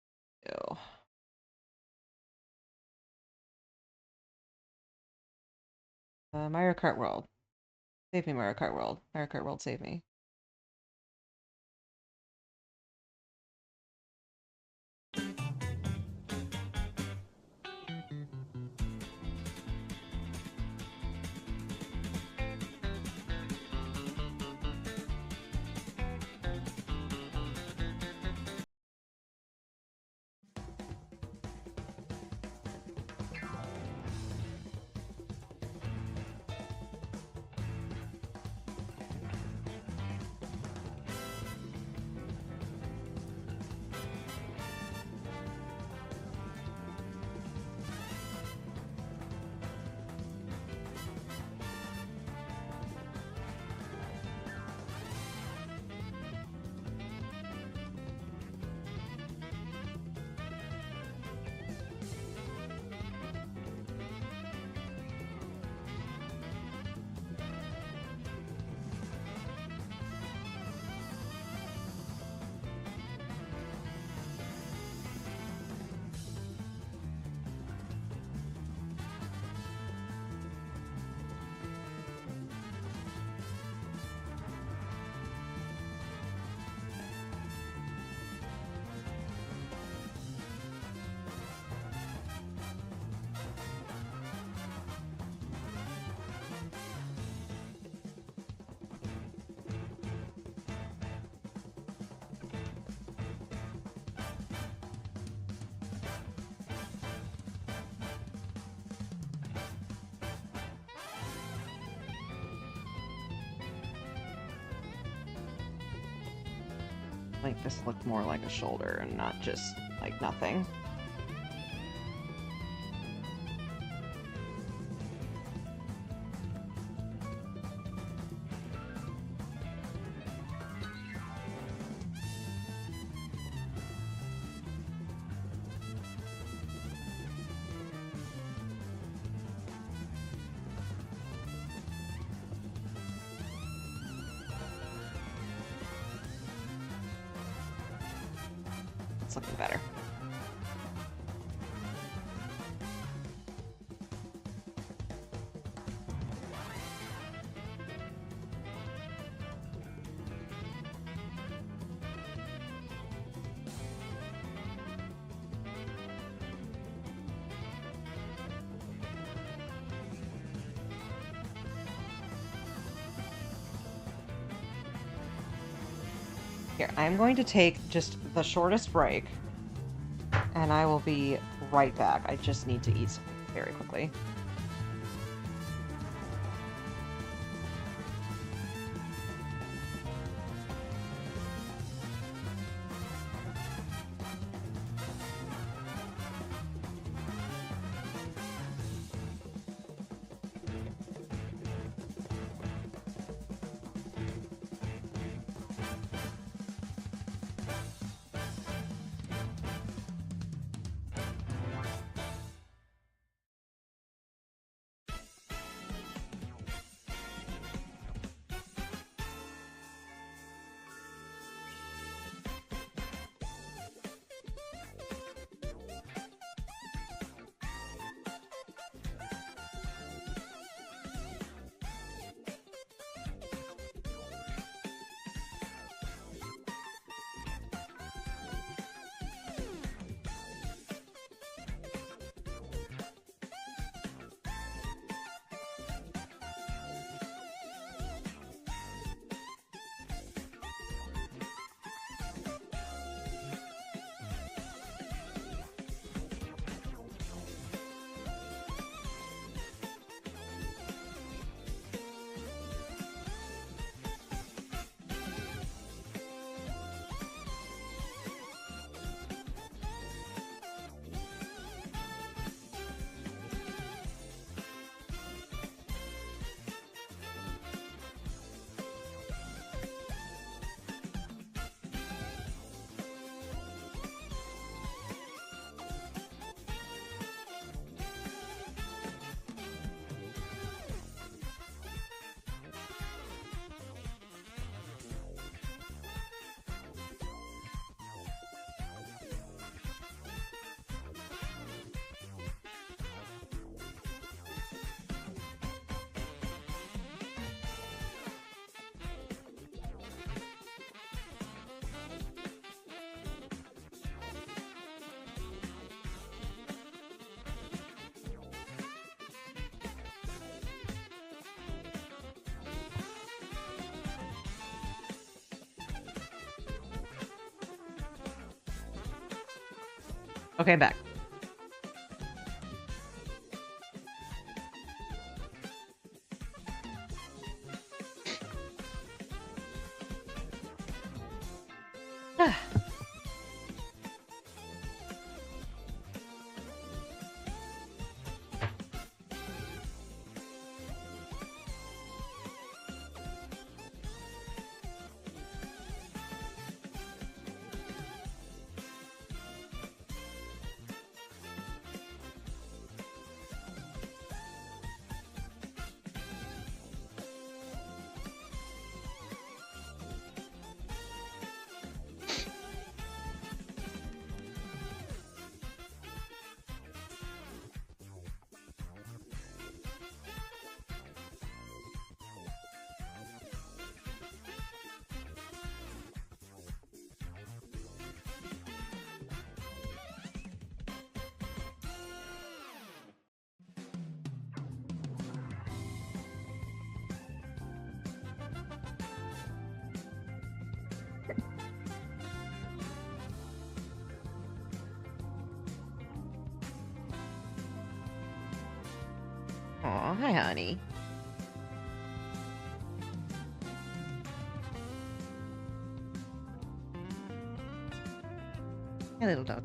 [SPEAKER 1] Mario Kart World. Save me, Mario Kart World. Mario Kart World, save me. Like this looked more like a shoulder and not just like nothing. Looking better. Here, I'm going to take just the shortest break. And I will be right back. I just need to eat something very quickly. Okay, I'm back. Aw, hi, honey. Hi, little dog.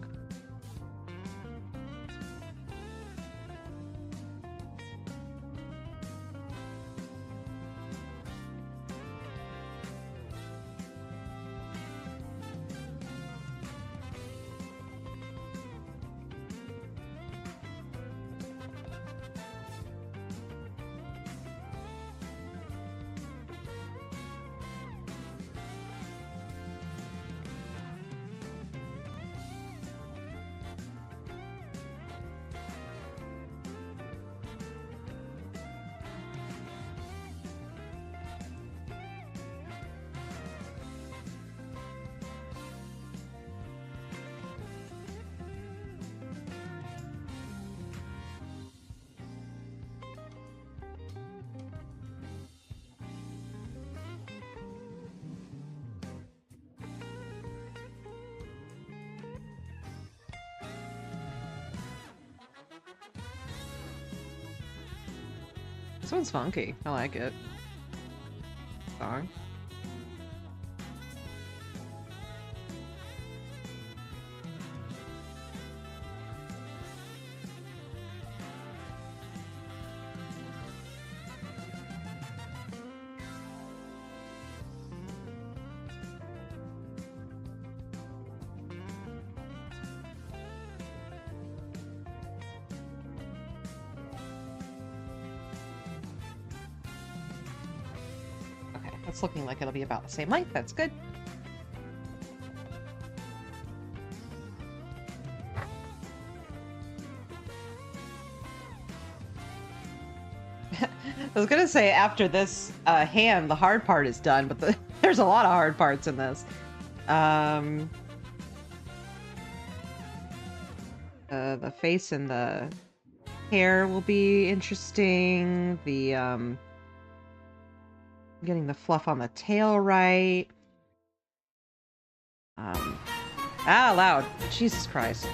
[SPEAKER 1] This one's funky. I like it. Song. It's looking like it'll be about the same length. That's good. I was gonna say after this hand, the hard part is done, but there's a lot of hard parts in this. The face and the hair will be interesting. The getting the fluff on the tail right. Loud. Jesus Christ.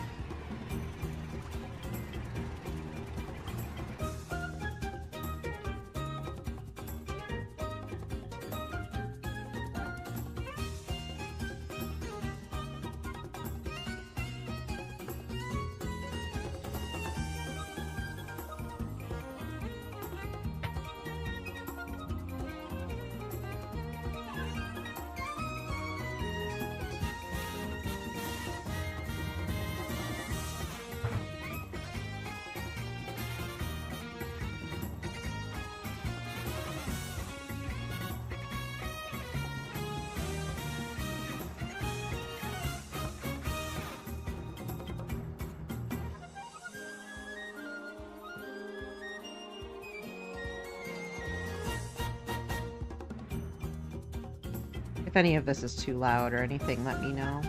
[SPEAKER 1] If any of this is too loud or anything, let me know.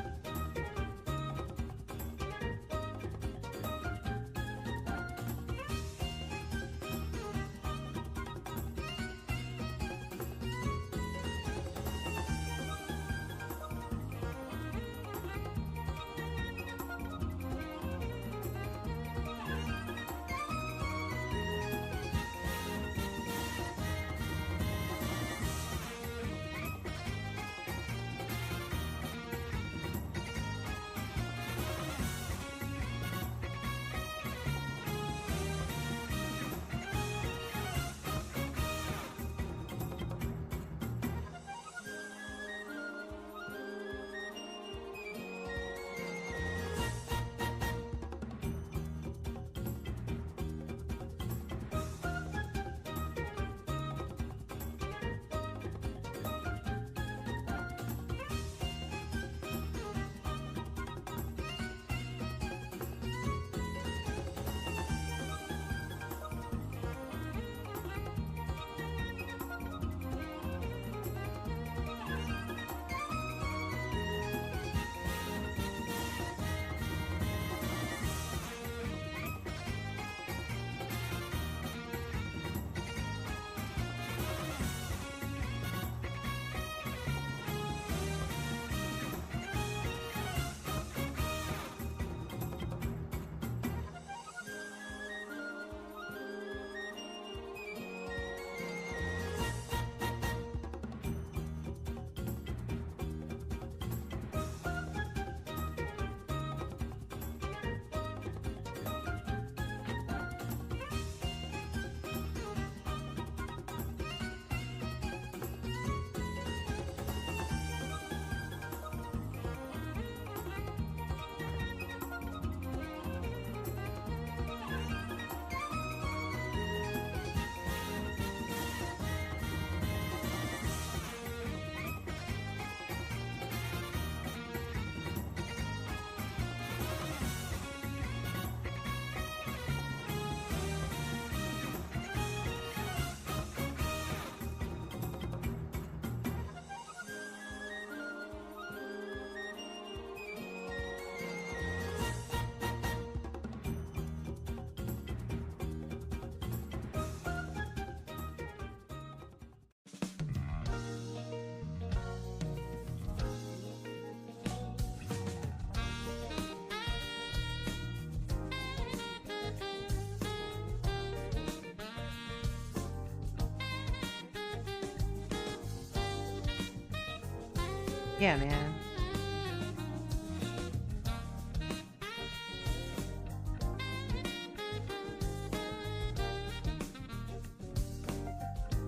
[SPEAKER 1] Yeah, man.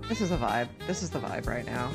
[SPEAKER 1] This is a vibe. This is the vibe right now.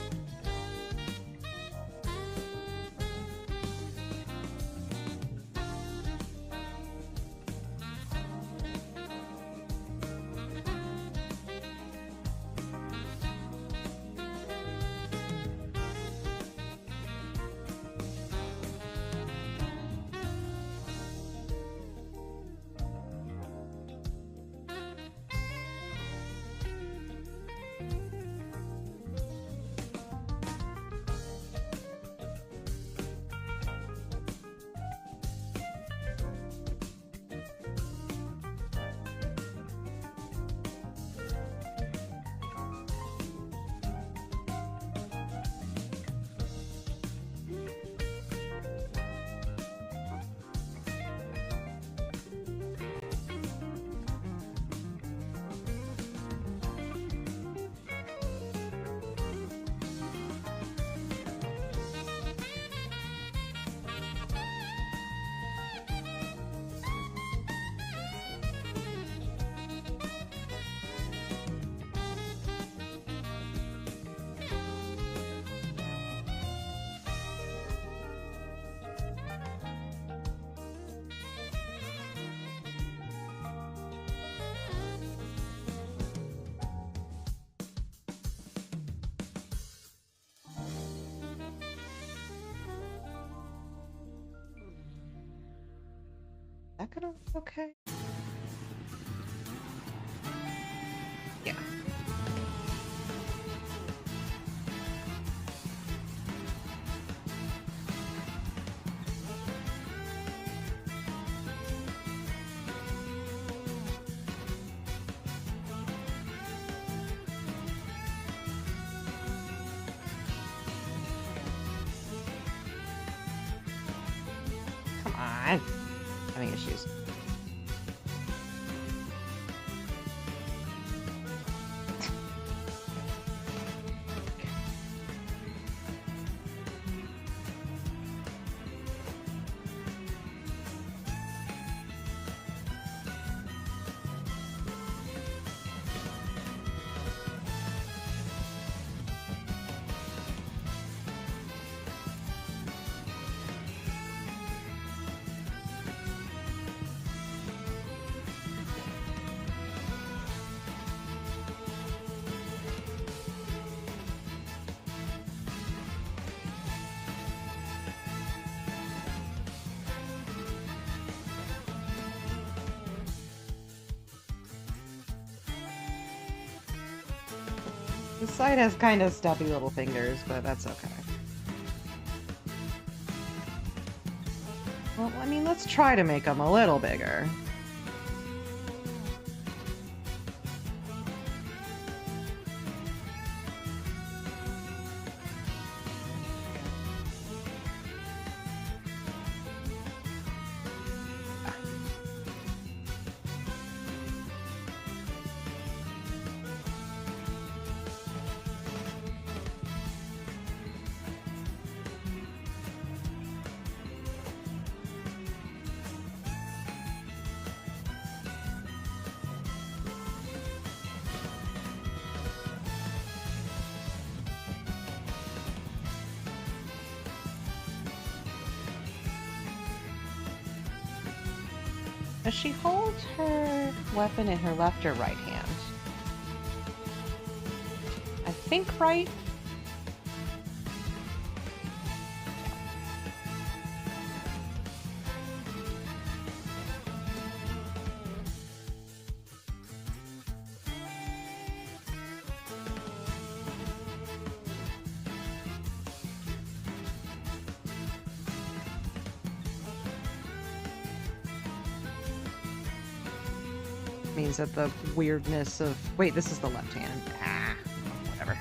[SPEAKER 1] Is that gonna look okay? Yeah. Come on. Having issues. The side has kind of stubby little fingers, but that's okay. Well, I mean, let's try to make them a little bigger. Does she hold her weapon in her left or right hand? I think right. Means that the weirdness of... Wait, this is the left hand. Ah, whatever.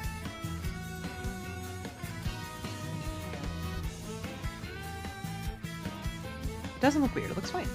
[SPEAKER 1] It doesn't look weird, it looks fine.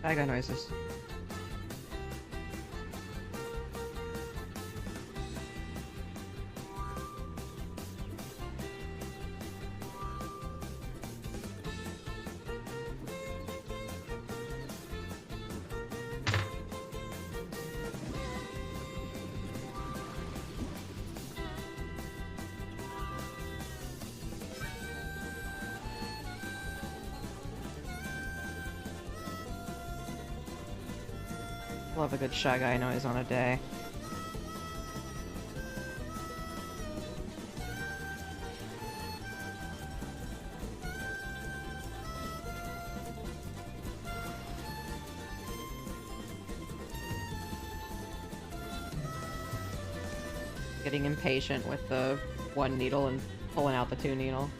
[SPEAKER 1] I got noises. Love a good Shy Guy noise on a day. Getting impatient with the one needle and pulling out the two needle.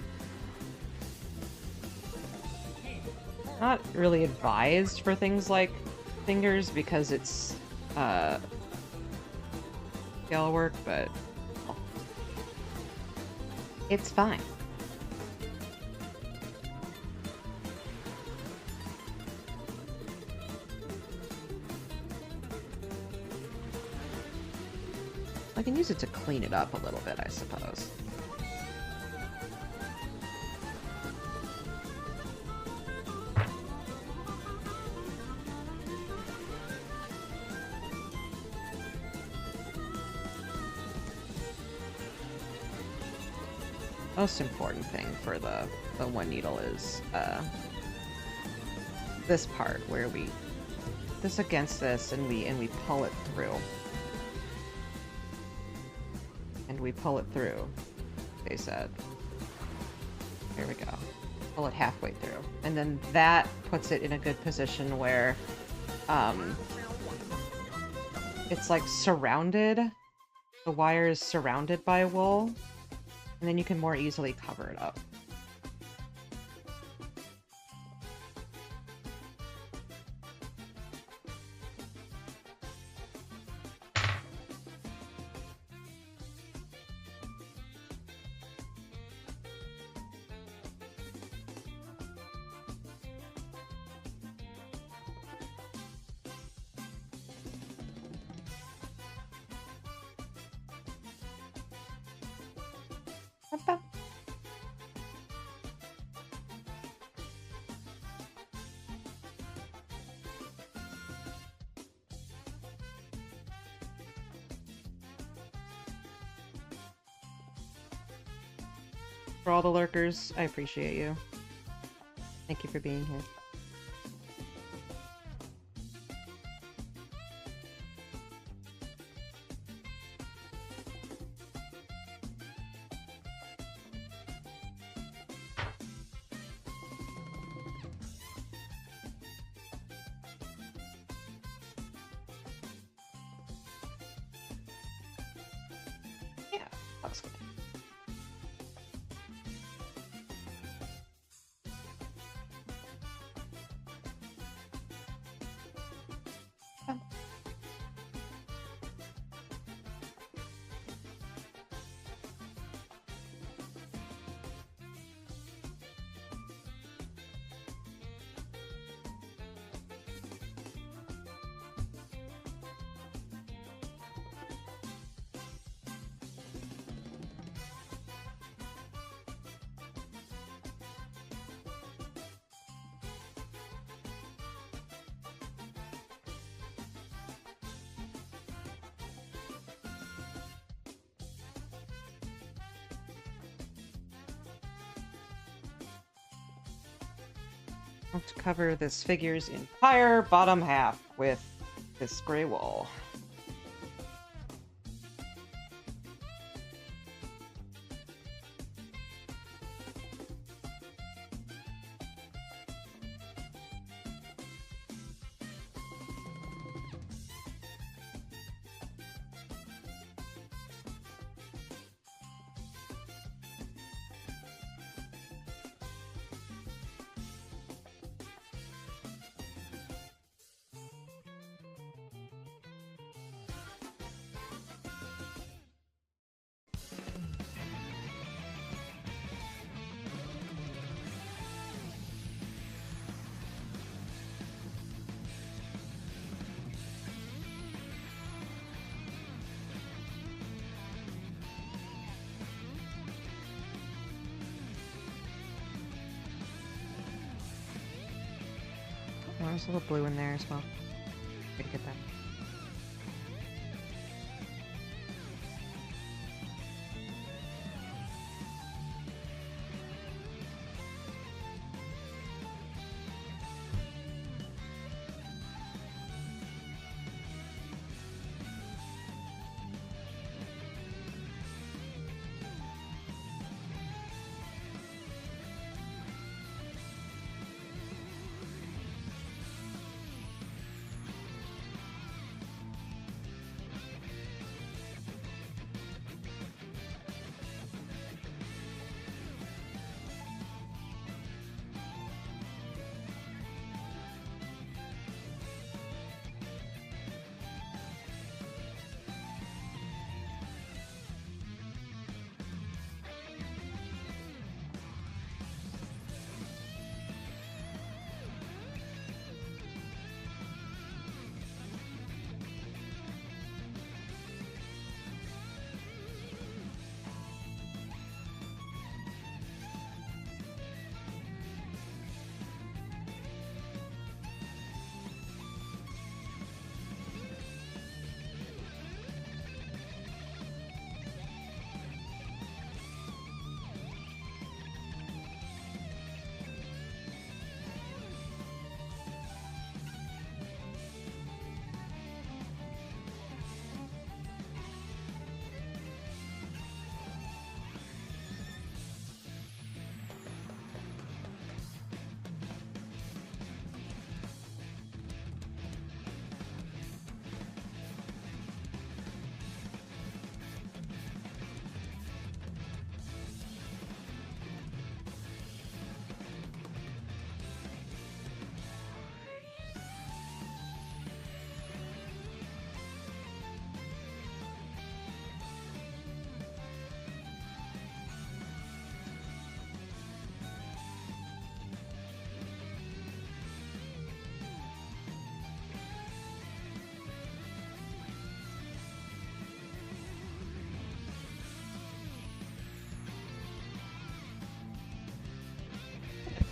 [SPEAKER 1] Not really advised for things like fingers because it's scale work, but well, it's fine. I can use it to clean it up a little bit, I suppose. Most important thing for the one needle is this part where we this against this and we pull it through. And we pull it through, they said. There we go. Pull it halfway through. And then that puts it in a good position where it's like surrounded. The wire is surrounded by wool. And then you can more easily cover it up. For all the lurkers, I appreciate you. Thank you for being here. looks good. Oh. Let's cover this figure's entire bottom half with this gray wool. Oh, there's a little blue in there as well. Way to get that.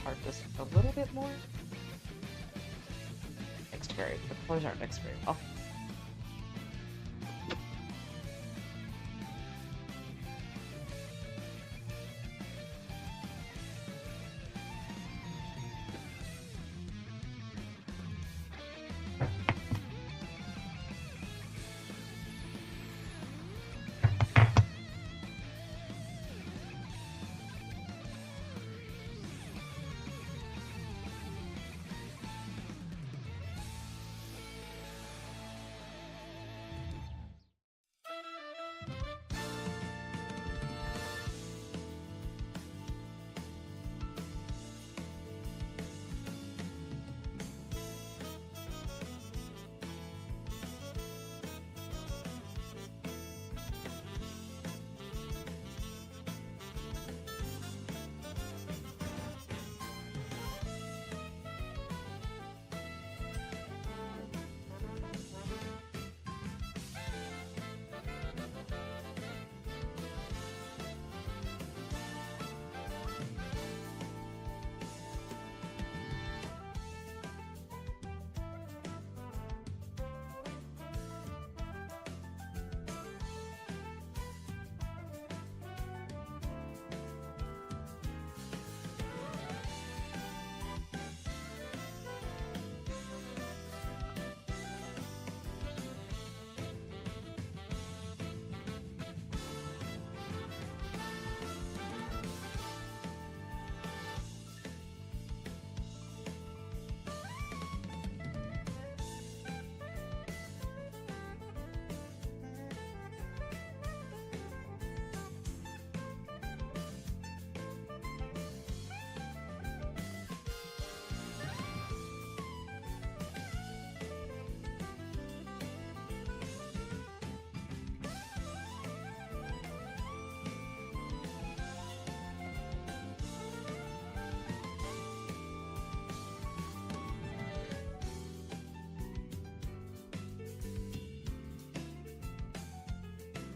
[SPEAKER 1] Part this a little bit more. Mixed very, the colors aren't mixed very well.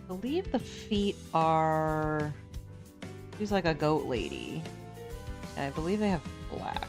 [SPEAKER 1] believe the feet are... She's like a goat lady. And I believe they have black.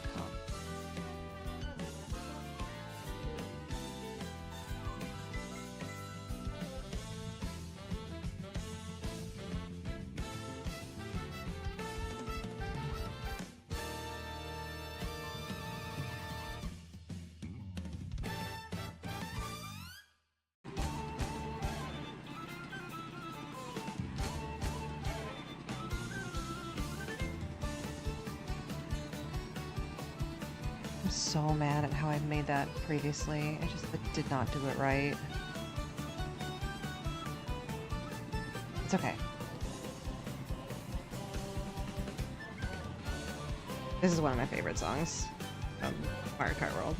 [SPEAKER 1] I'm so mad at how I made that previously. I just did not do it right. It's okay. This is one of my favorite songs from Mario Kart World.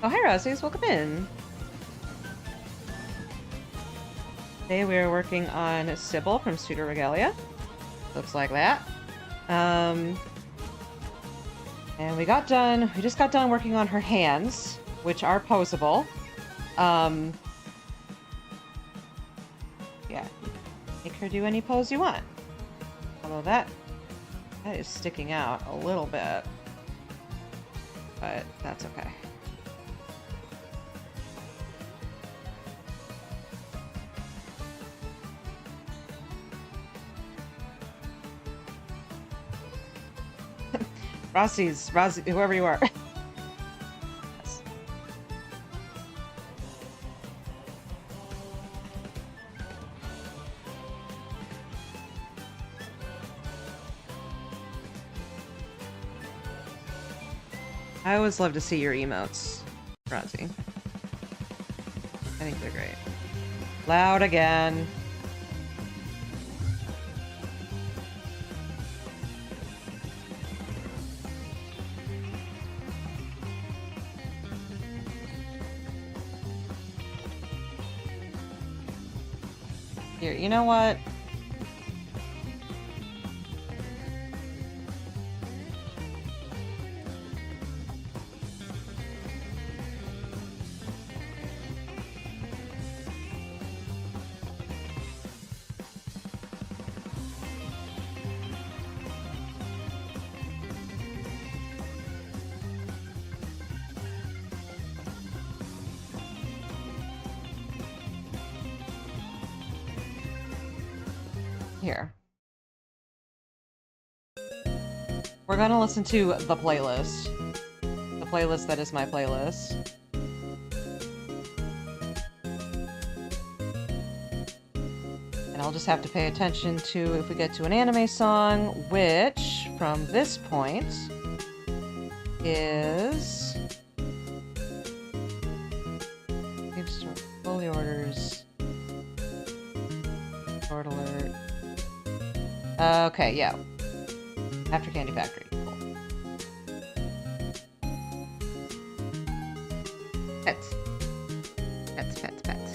[SPEAKER 1] Oh, hi, Rosies. Welcome in. Today we are working on Sybil from Pseudoregalia. Looks like that. And we just got done working on her hands, which are posable. Yeah, make her do any pose you want. Although that is sticking out a little bit. But that's okay. Rossi, whoever you are. Yes. I always love to see your emotes, Rossi. I think they're great. Loud again. Here, you know what? Here. We're gonna listen to the playlist. The playlist that is my playlist. And I'll just have to pay attention to if we get to an anime song, which, from this point, is... Fully orders. Short alert. Okay, yeah. After Candy Factory. Cool. Pets. Pets, pets, pets.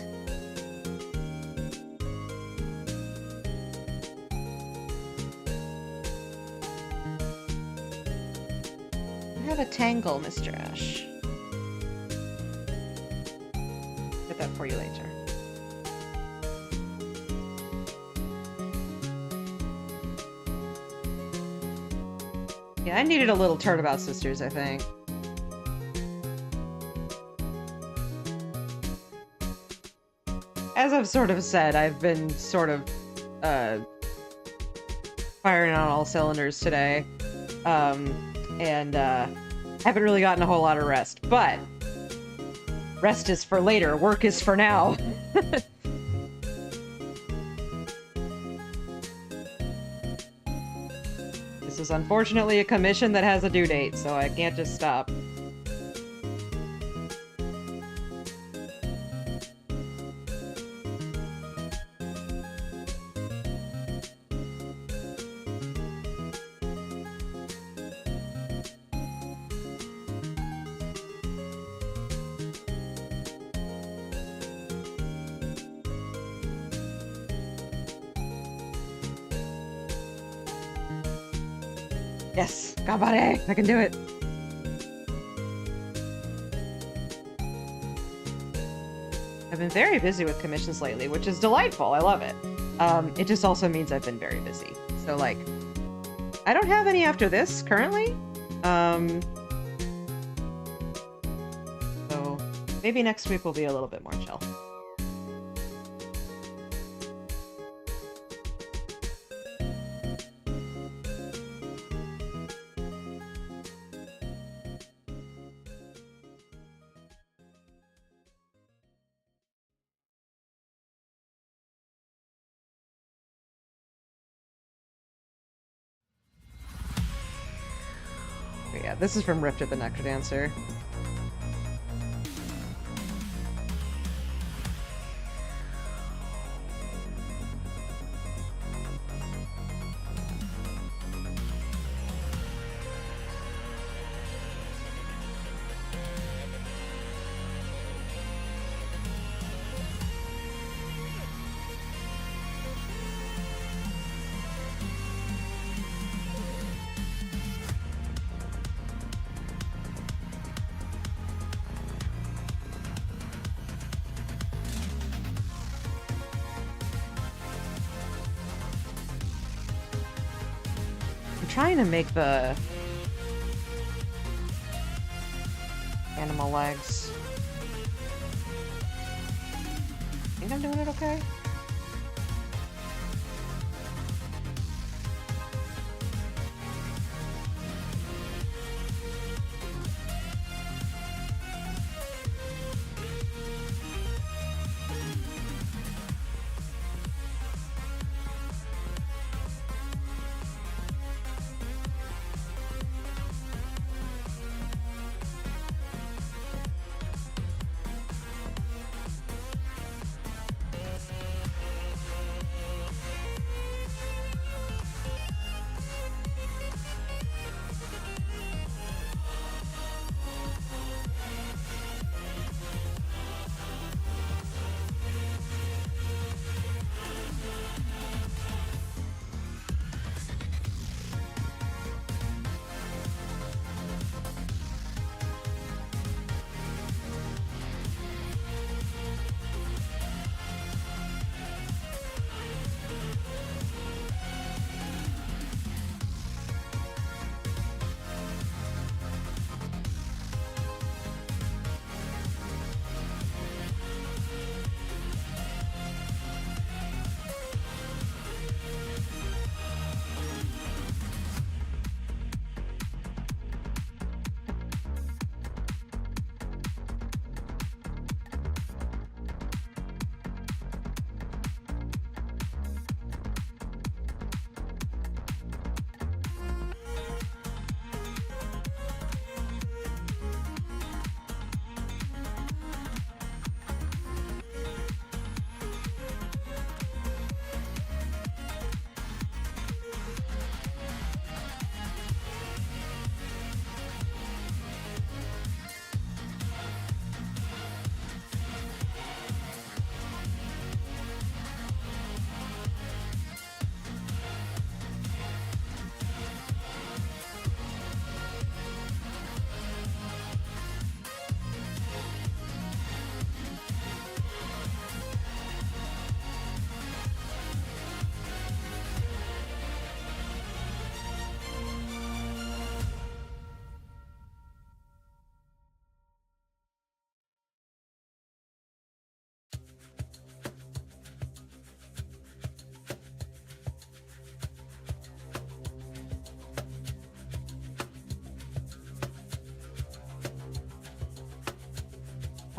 [SPEAKER 1] You have a tangle, Mr. Ash. Get that for you later. Yeah, I needed a little Turnabout Sisters, I think. as I've sort of said, I've been sort of firing on all cylinders today, and haven't really gotten a whole lot of rest. But rest is for later. Work is for now. This is unfortunately a commission that has a due date, so I can't just stop. Yes, Gabare! I can do it! I've been very busy with commissions lately, which is delightful. I love it. It just also means I've been very busy. So, like, I don't have any after this, currently. So, maybe next week will be a little bit more chill. But yeah, this is from Rift of the Necrodancer. Trying to make the animal legs. I think I'm doing it okay.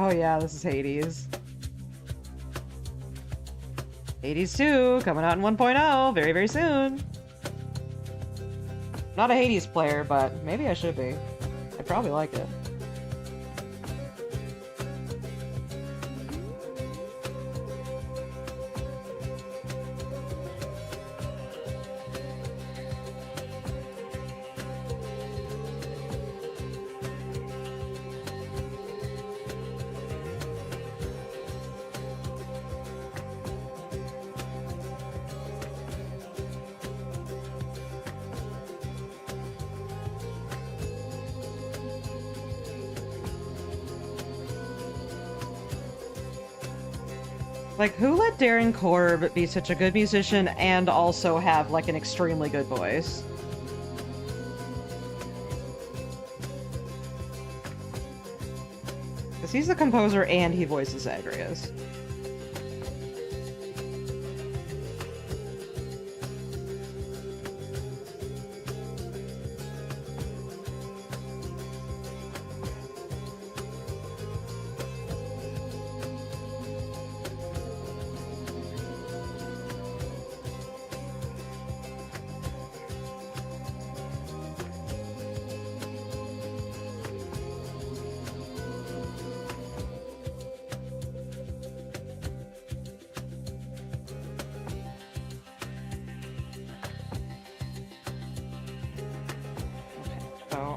[SPEAKER 1] Oh yeah, this is Hades. Hades 2, coming out in 1.0, very, very soon. Not a Hades player, but maybe I should be. I'd probably like it. Like, who let Darren Korb be such a good musician and also have, like, an extremely good voice? Because he's the composer and he voices Zagreus.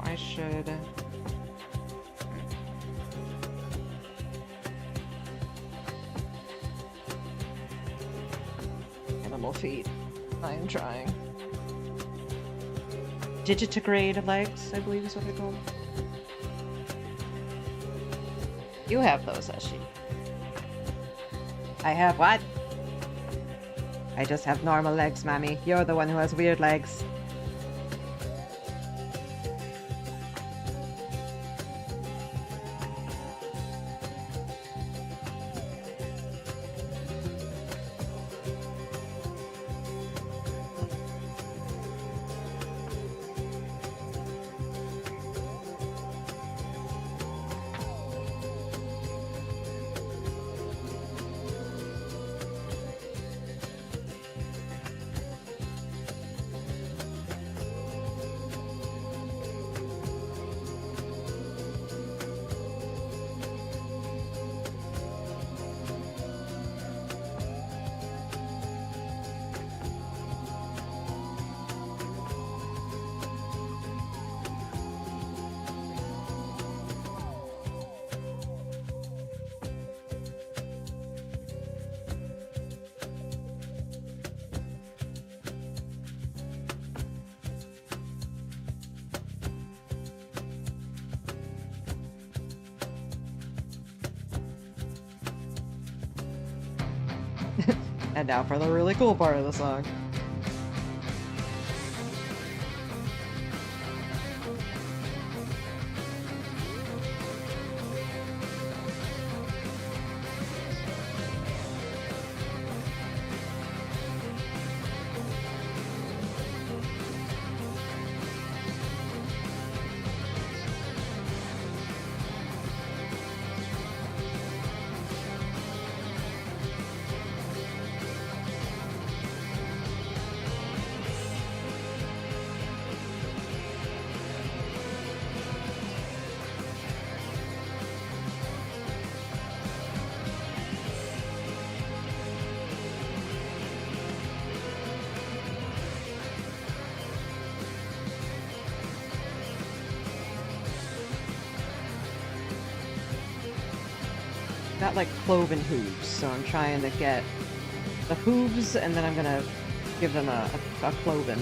[SPEAKER 1] I should... Animal feet. I am trying. Digitigrade legs, I believe is what they're called. You have those, Ashi. I have what? I just have normal legs, Mommy. You're the one who has weird legs. And now for the really cool part of the song. Got like cloven hooves, so I'm trying to get the hooves and then I'm gonna give them a cloven.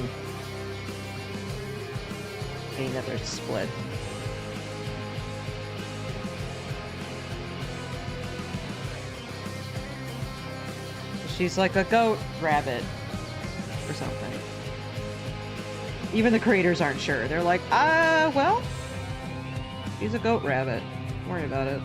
[SPEAKER 1] Another split. She's like a goat rabbit or something. Even the creators aren't sure. They're like, well, she's a goat rabbit. Don't worry about it.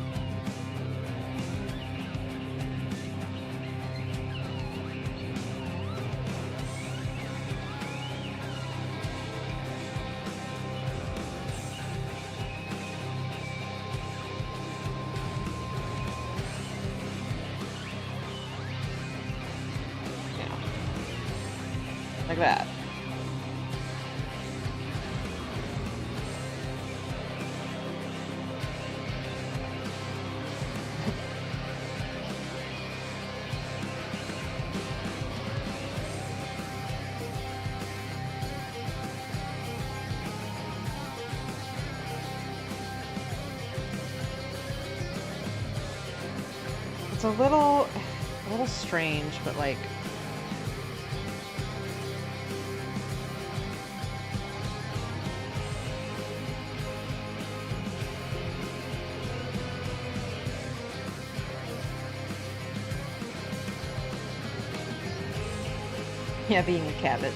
[SPEAKER 1] Like that. It's a little strange, but like... Yeah, being a Cabot.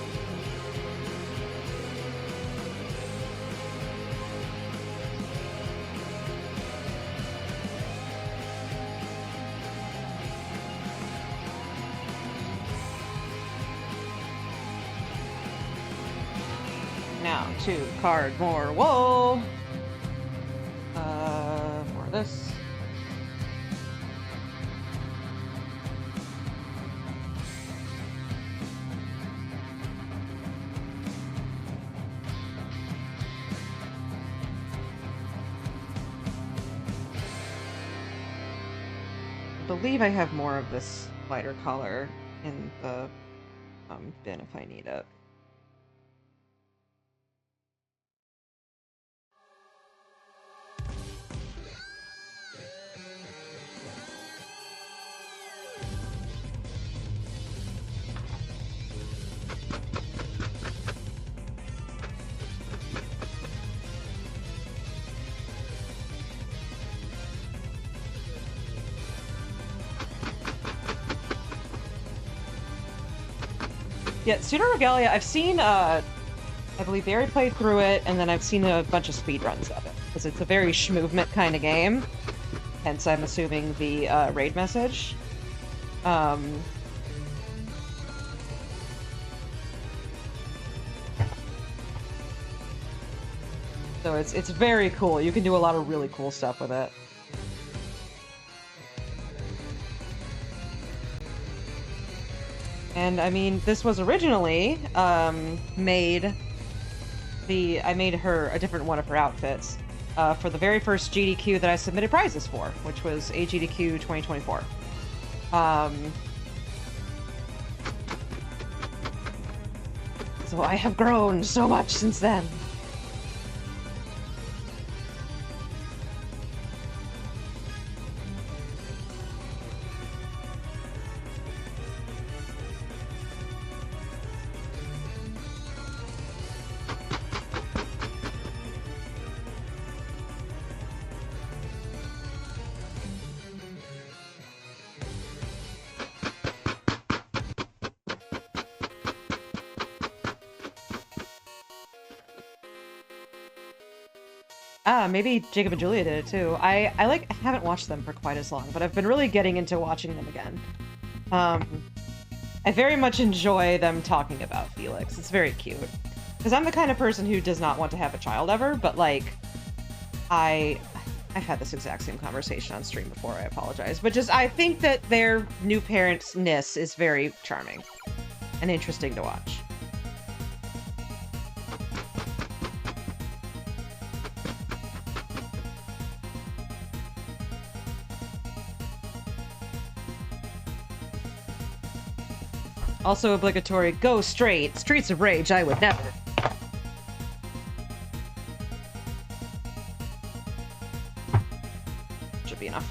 [SPEAKER 1] Now, 2 card more wool. More of this. I believe I have more of this lighter color in the bin if I need it. Yeah, Pseudoregalia, I've seen, I believe Barry played through it, and then I've seen a bunch of speedruns of it, because it's a very schmovement kind of game, hence I'm assuming the raid message. So it's very cool. You can do a lot of really cool stuff with it. And I mean, this was originally I made her a different one of her outfits for the very first GDQ that I submitted prizes for, which was AGDQ 2024. So I have grown so much since then. Maybe Jacob and Julia did it too. I haven't watched them for quite as long, but I've been really getting into watching them again. I very much enjoy them talking about Felix. It's very cute. Because I'm the kind of person who does not want to have a child ever, but like, I've had this exact same conversation on stream before, I apologize. But just, I think that their new parents-ness is very charming and interesting to watch. Also obligatory, go straight. Streets of Rage, I would never. Should be enough.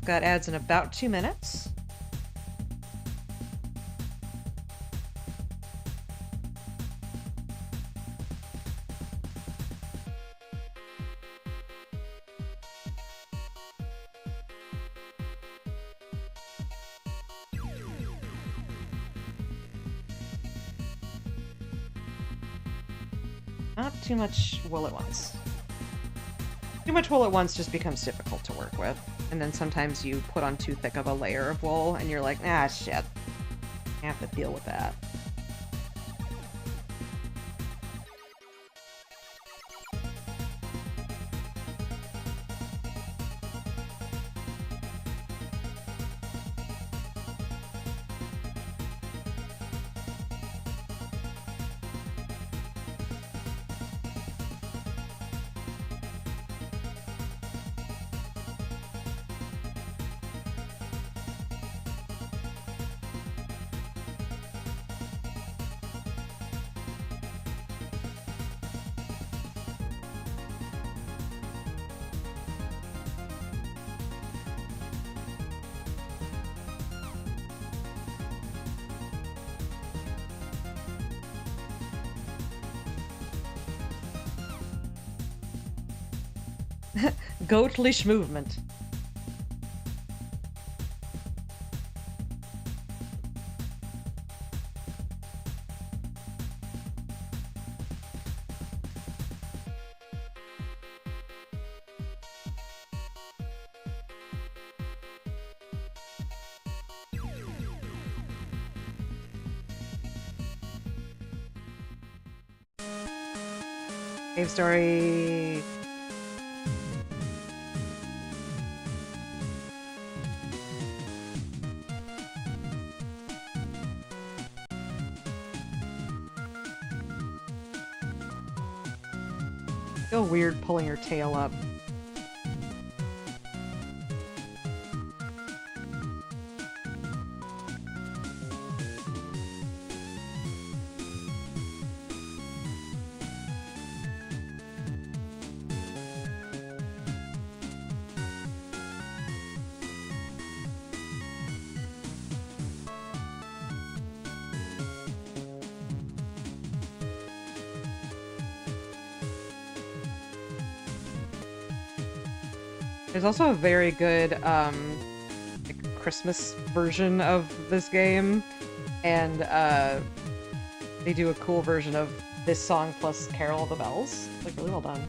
[SPEAKER 1] Got ads in about 2 minutes. Not too much wool at once. Too much wool at once just becomes difficult to work with. And then sometimes you put on too thick of a layer of wool and you're like, ah, shit. I have to deal with that. Goatlish movement. Cave story. Feel weird pulling your tail up. There's also a very good like Christmas version of this game, and they do a cool version of this song plus Carol of the Bells. Like, really well done.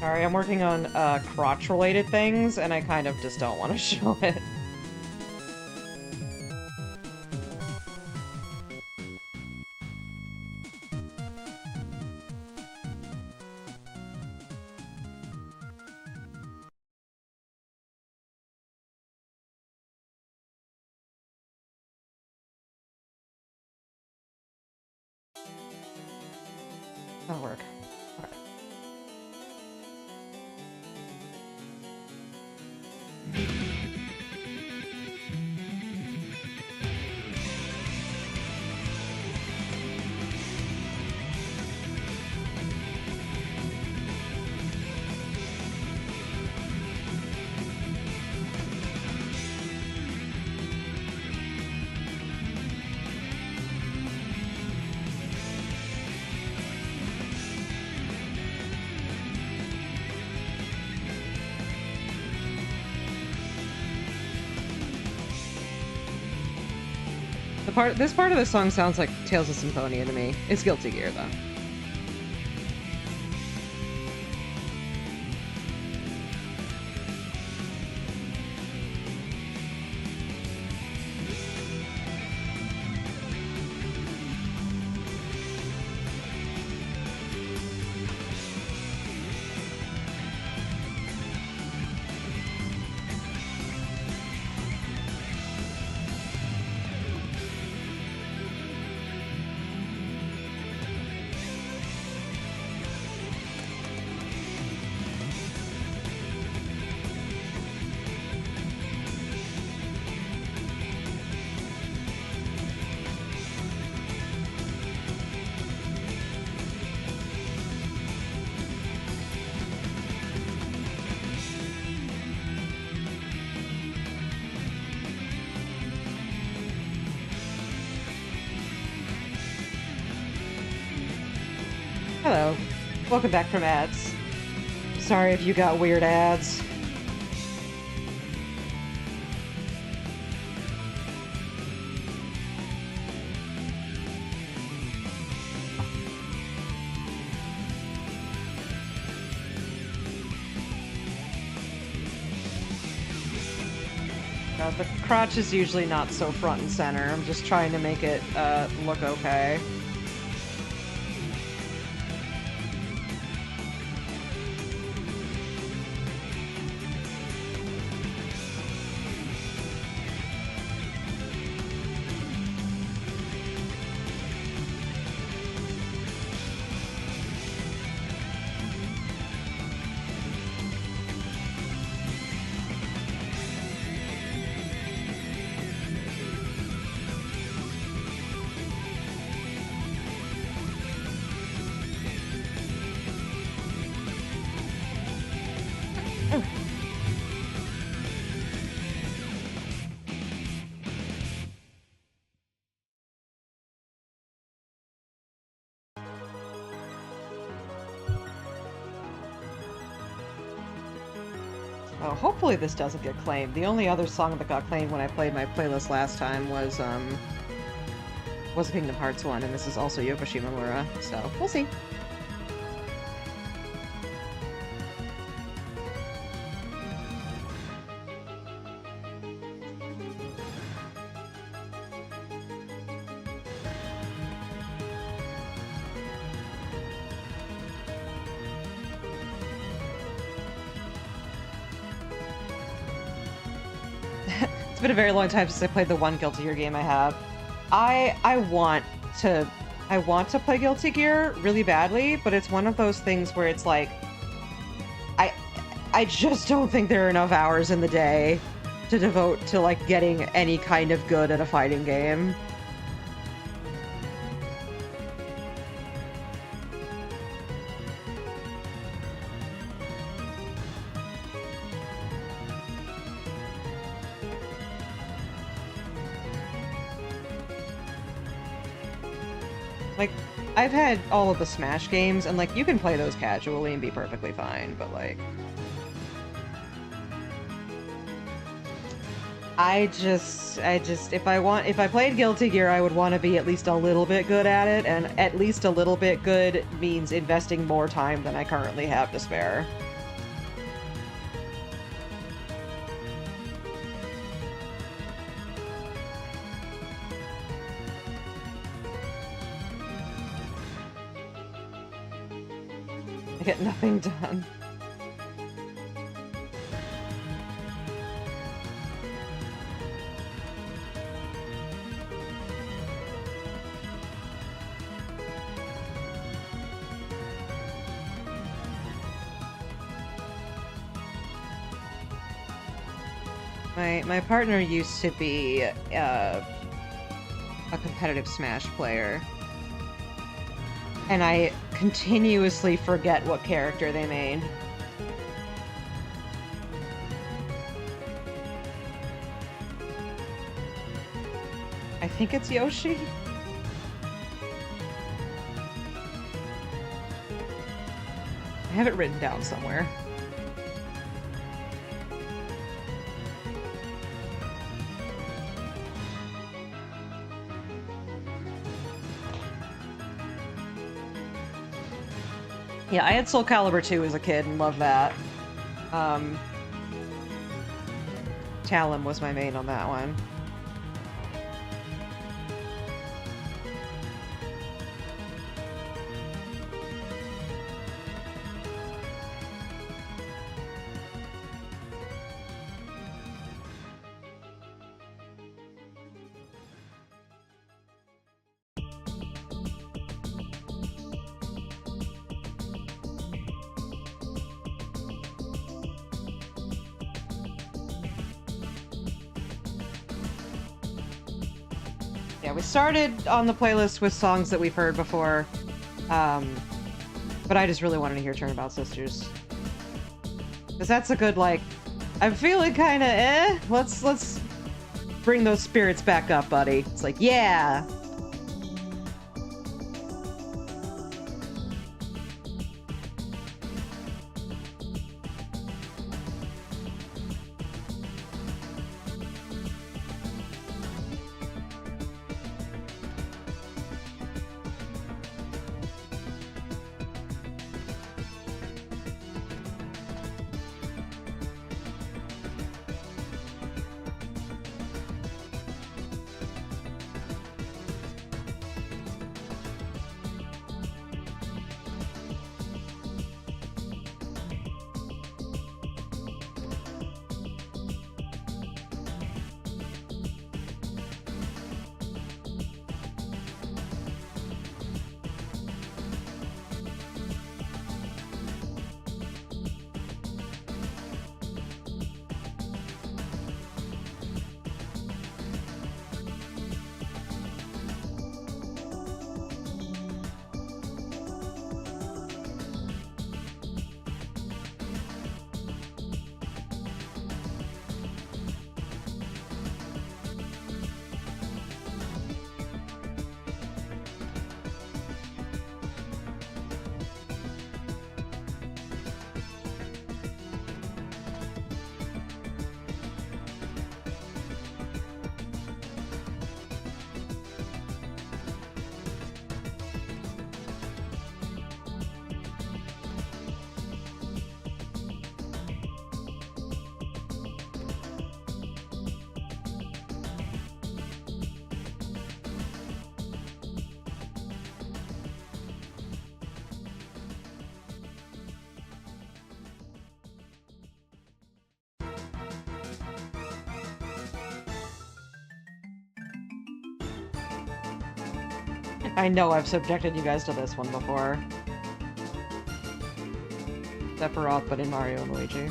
[SPEAKER 1] Sorry, I'm working on crotch-related things, and I kind of just don't want to show it. That'll work. Okay. This part of the song sounds like Tales of Symphonia to me. It's Guilty Gear, though. Hello. Welcome back from ads. Sorry if you got weird ads. The crotch is usually not so front and center. I'm just trying to make it look okay. Oh, hopefully this doesn't get claimed. The only other song that got claimed when I played my playlist last time was a Kingdom Hearts one, and this is also Yoko Shimomura, so we'll see. It's been a very long time since I played the one Guilty Gear game I have. I want to play Guilty Gear really badly, but it's one of those things where it's like I just don't think there are enough hours in the day to devote to like getting any kind of good at a fighting game. Like, I've had all of the Smash games, and, like, you can play those casually and be perfectly fine, but, like... I just, if I played Guilty Gear, I would want to be at least a little bit good at it, and at least a little bit good means investing more time than I currently have to spare. I get nothing done. My partner used to be a competitive Smash player, and I continuously forget what character they made. I think it's Yoshi? I have it written down somewhere. Yeah, I had Soul Calibur 2 as a kid and loved that. Talon was my main on that one. Yeah, we started on the playlist with songs that we've heard before, but I just really wanted to hear Turnabout Sisters. Because that's a good, like, I'm feeling kind of let's bring those spirits back up, buddy. It's like, yeah! I know I've subjected you guys to this one before. Sephiroth, but in Mario and Luigi.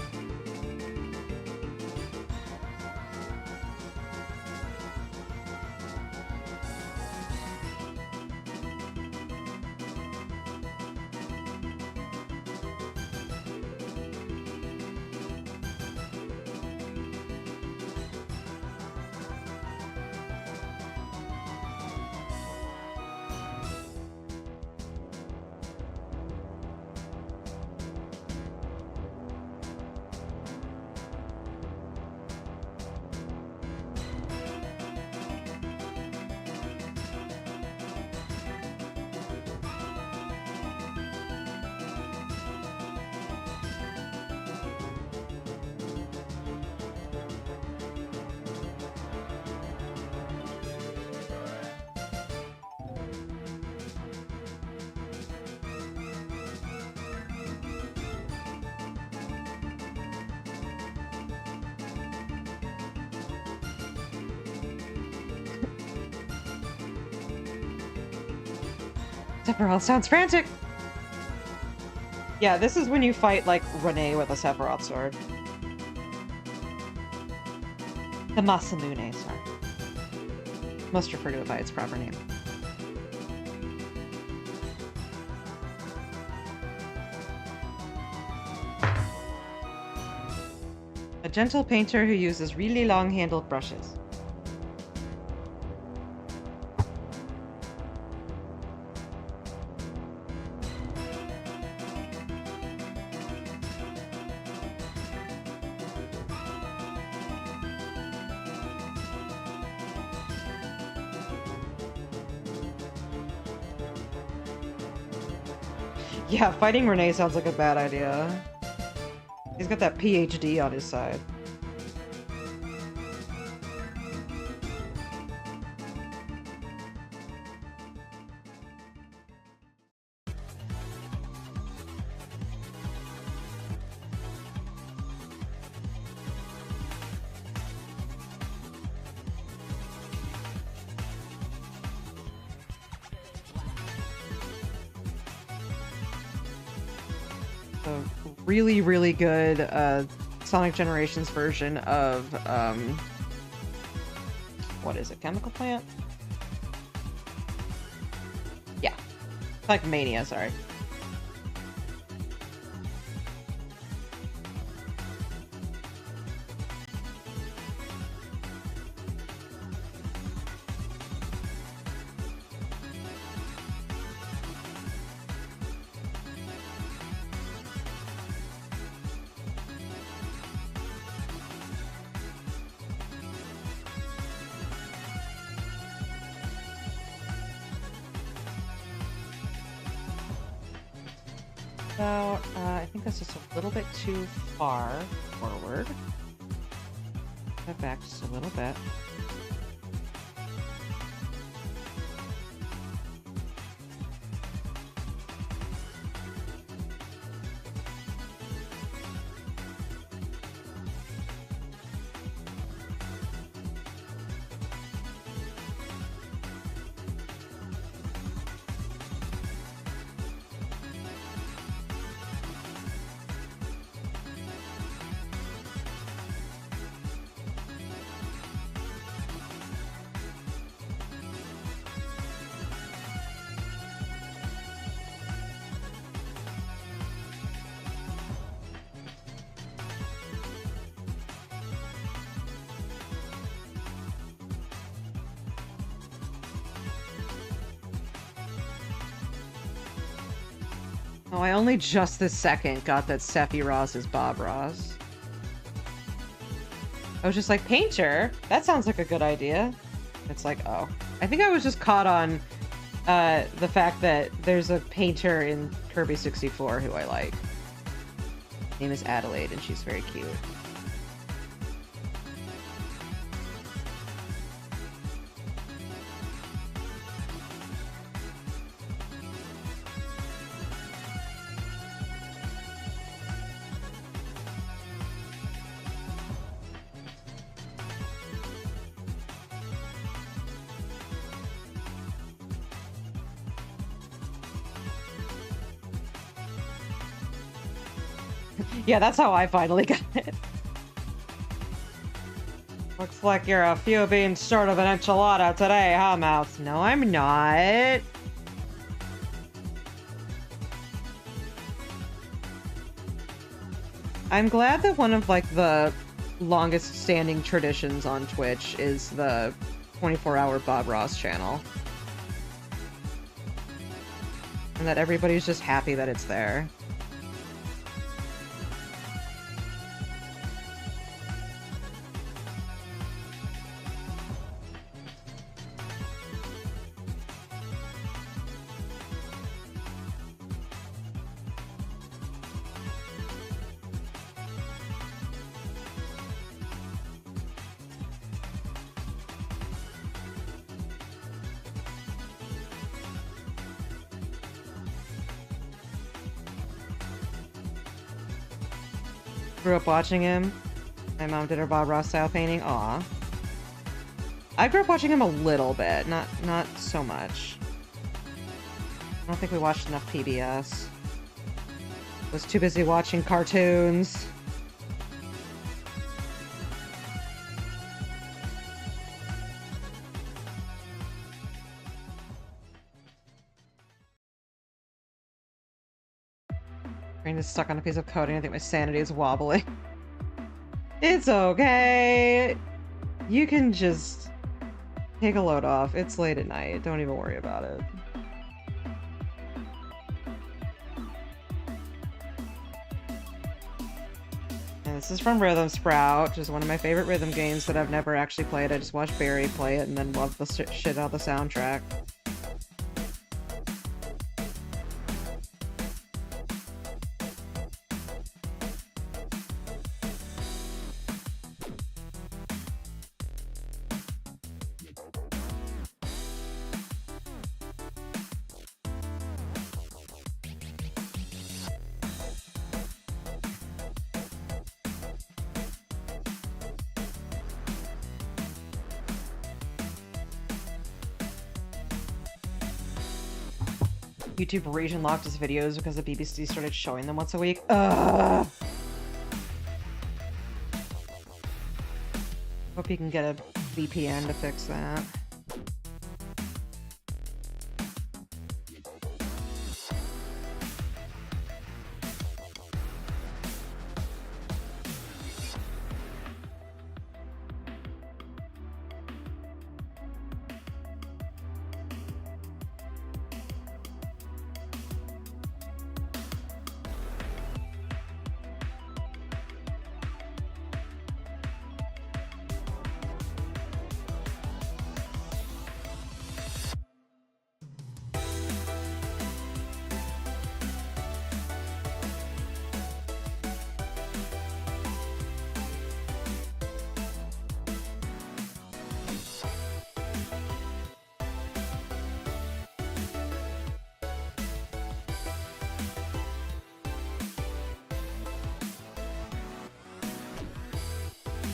[SPEAKER 1] Sephiroth sounds frantic! Yeah, this is when you fight, like, Renee with a Sephiroth sword. The Masamune, sorry. Must refer to it by its proper name. A gentle painter who uses really long-handled brushes. Yeah, fighting Renee sounds like a bad idea. He's got that PhD on his side. Really, really good Sonic Generations version of what is it? Chemical Plant? Yeah. Like Mania, sorry. I think that's just a little bit too far forward. Step back just a little bit. Oh, I only just this second got that Sephi Ross is Bob Ross. I was just like, painter? That sounds like a good idea. It's like, oh. I think I was just caught on the fact that there's a painter in Kirby 64 who I like. Her name is Adelaide, and she's very cute. Yeah, that's how I finally got it. Looks like you're a few beans short of an enchilada today, huh, Mouse? No, I'm not. I'm glad that one of, like, the longest standing traditions on Twitch is the 24-hour Bob Ross channel. And that everybody's just happy that it's there. Grew up watching him. My mom did her Bob Ross style painting. Aw. I grew up watching him a little bit, not so much. I don't think we watched enough PBS. Was too busy watching cartoons. Brain is stuck on a piece of coding. I think my sanity is wobbling. It's okay. You can just take a load off. It's late at night. Don't even worry about it. And this is from Rhythm Sprout, which is one of my favorite rhythm games that I've never actually played. I just watched Barry play it and then loved the shit out of the soundtrack. YouTube region locked his videos because the BBC started showing them once a week. Ugh. Hope you can get a VPN to fix that.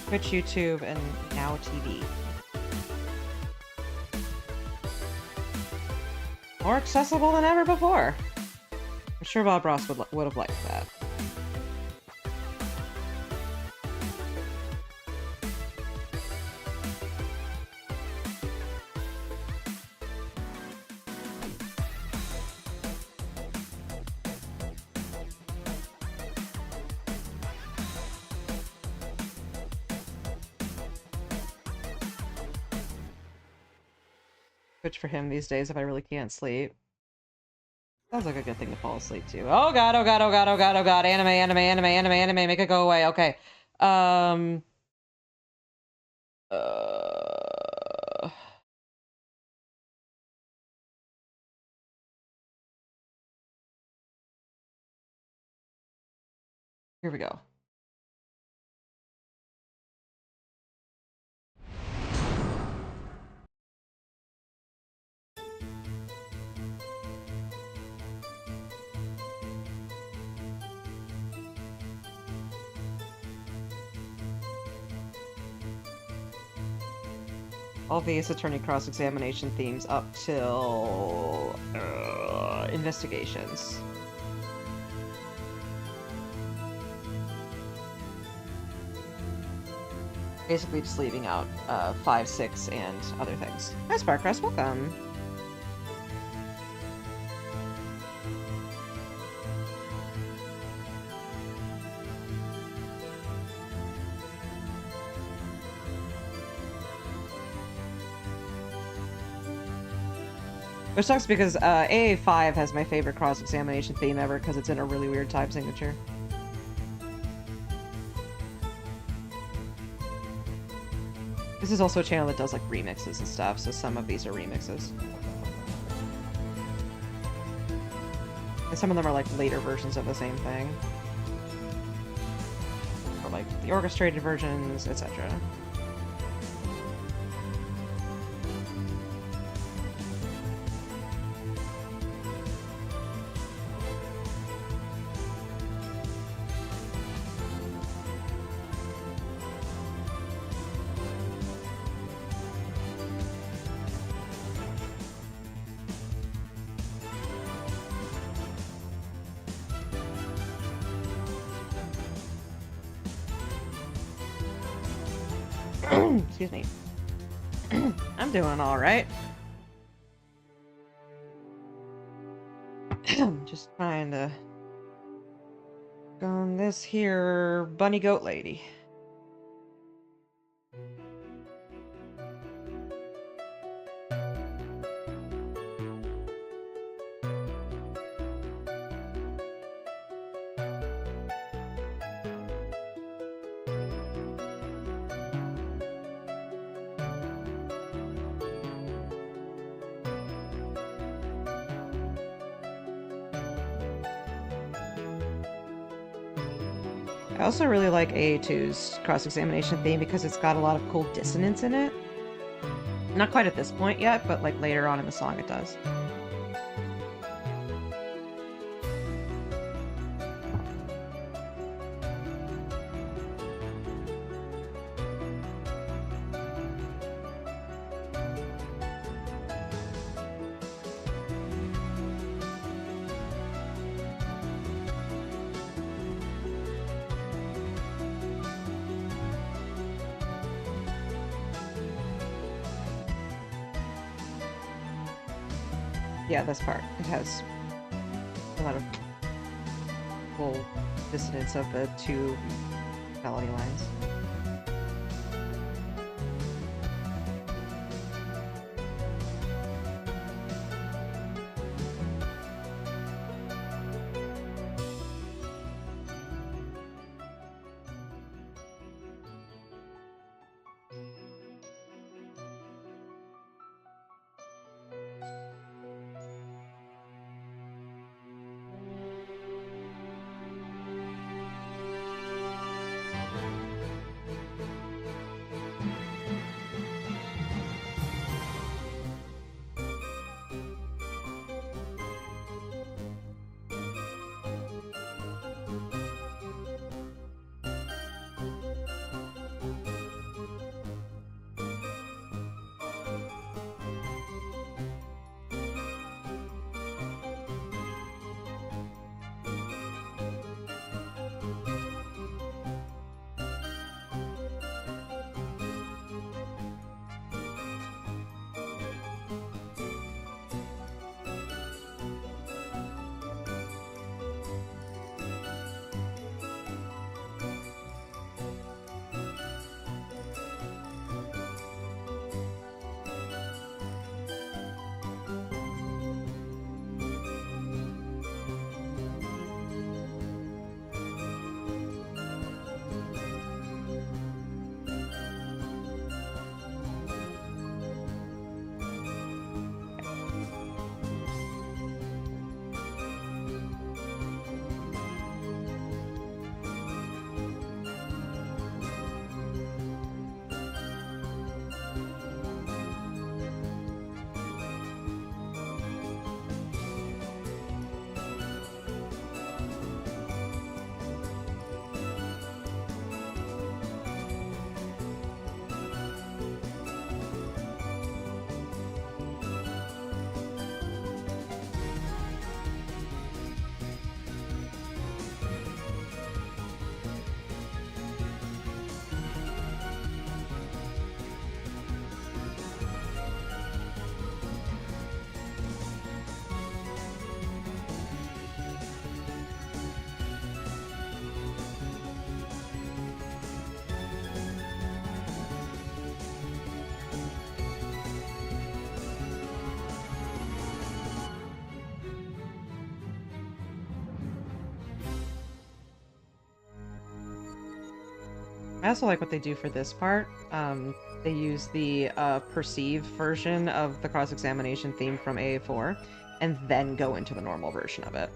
[SPEAKER 1] Twitch, YouTube, and now TV. More accessible than ever before. I'm sure Bob Ross would have liked that. For him these days if I really can't sleep. Sounds like a good thing to fall asleep to. Oh god, oh god, oh god, oh god, oh god. Anime, make it go away. Okay. Here we go. All the Ace Attorney cross-examination themes up till investigations. Basically just leaving out 5, 6, and other things. Hi, Sparkrest, welcome. Which sucks because AA5 has my favorite cross-examination theme ever because it's in a really weird time signature. This is also a channel that does like remixes and stuff, so some of these are remixes. And some of them are like later versions of the same thing. Or like the orchestrated versions, etc. Excuse me. I'm doing alright. Just trying to go on this here bunny goat lady. I also really like AA2's cross-examination theme because it's got a lot of cool dissonance in it. Not quite at this point yet, but like later on in the song it does. Yeah, this part. It has a lot of full dissonance of the two melody lines. I also like what they do for this part. They use the perceive version of the cross-examination theme from AA4 and then go into the normal version of it.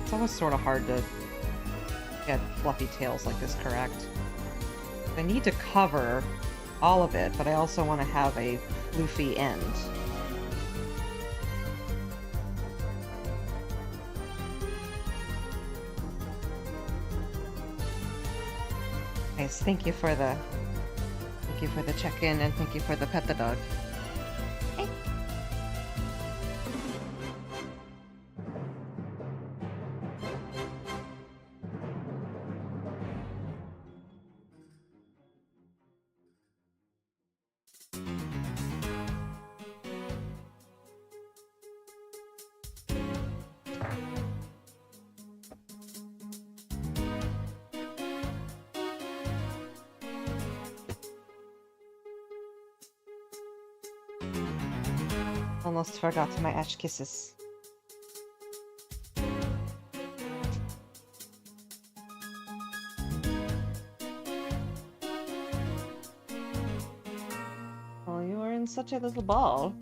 [SPEAKER 1] It's always sort of hard to get fluffy tails like this correct. I need to cover all of it, but I also want to have a floofy end. Nice, thank you for the check-in and thank you for the pet the dog. Hey. Almost forgot my ash kisses. Oh, you are in such a little ball.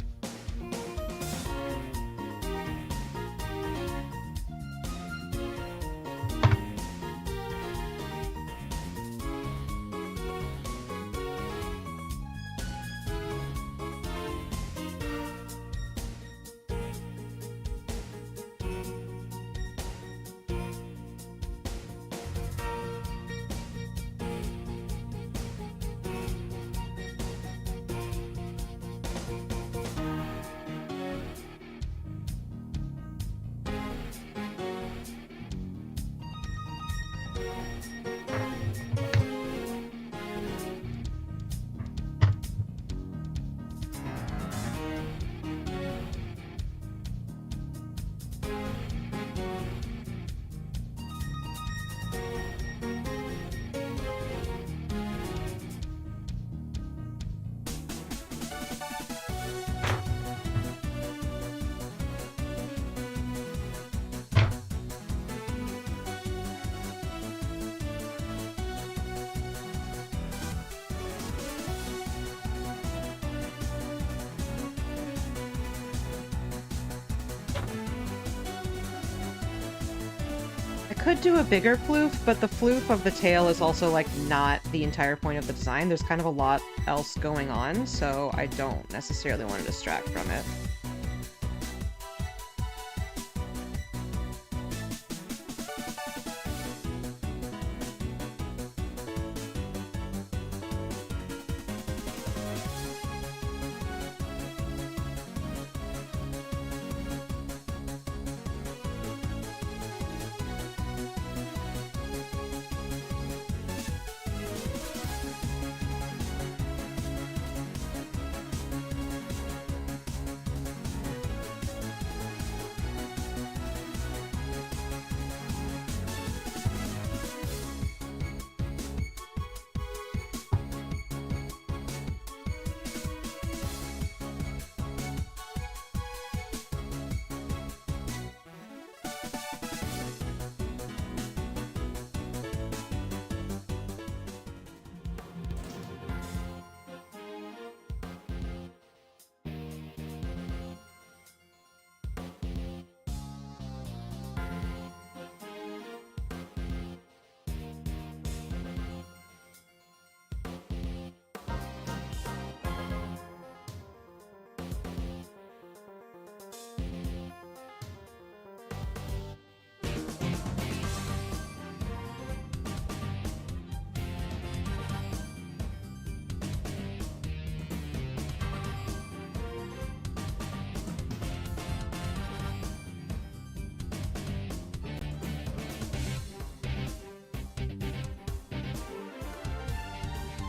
[SPEAKER 1] Could do a bigger floof, but the floof of the tail is also like not the entire point of the design. There's kind of a lot else going on, so I don't necessarily want to distract from it.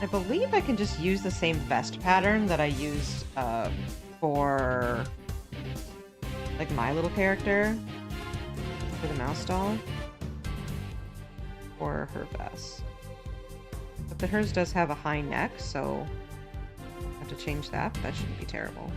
[SPEAKER 1] I believe I can just use the same vest pattern that I used for like my little character for the mouse doll or her vest. But hers does have a high neck, so I have to change that. That shouldn't be terrible.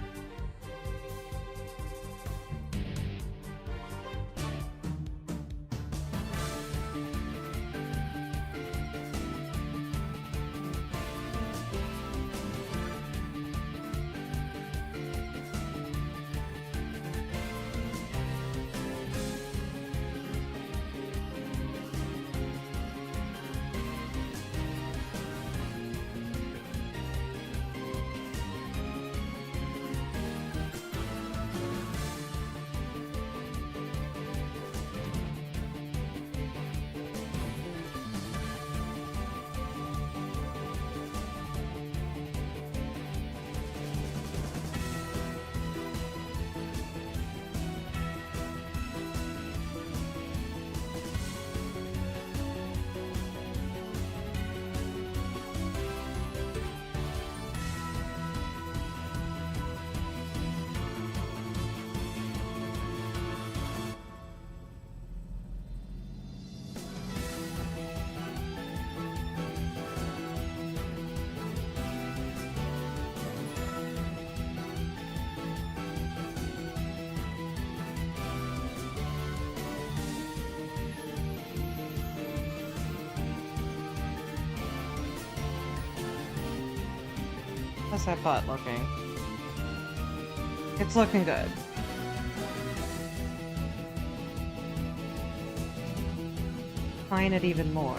[SPEAKER 1] How's that butt looking? It's looking good. Define it even more.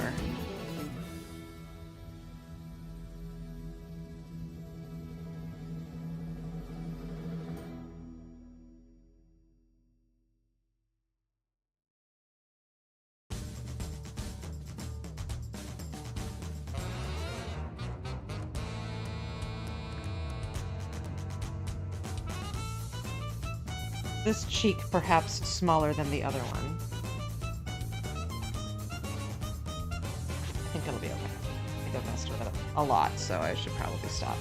[SPEAKER 1] This cheek perhaps smaller than the other one. I think it'll be okay. I think I've messed with it a lot, so I should probably stop.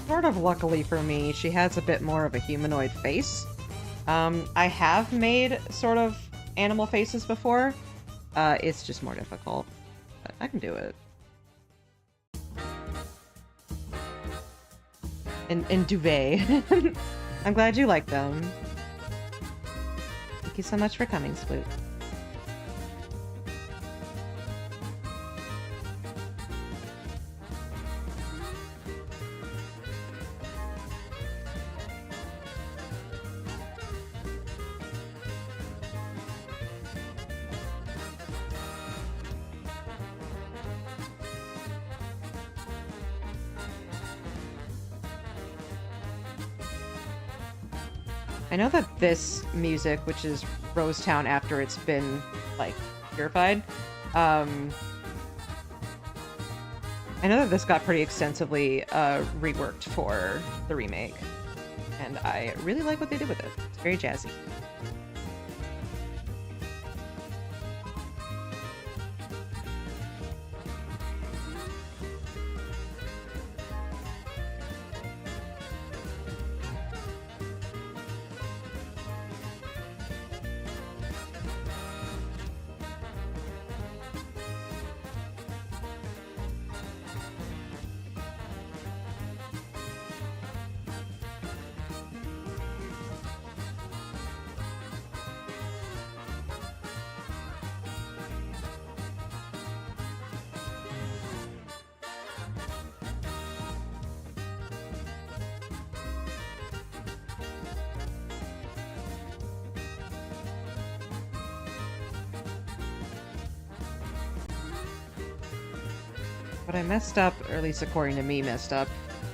[SPEAKER 1] Sort of luckily for me, she has a bit more of a humanoid face. I have made sort of animal faces before. It's just more difficult. But I can do it. And duvet. I'm glad you like them. Thank you so much for coming, Sploot. I know that this music, which is Rosetown after it's been, like, purified, I know that this got pretty extensively reworked for the remake, and I really like what they did with it. It's very jazzy. What I messed up, or at least according to me messed up,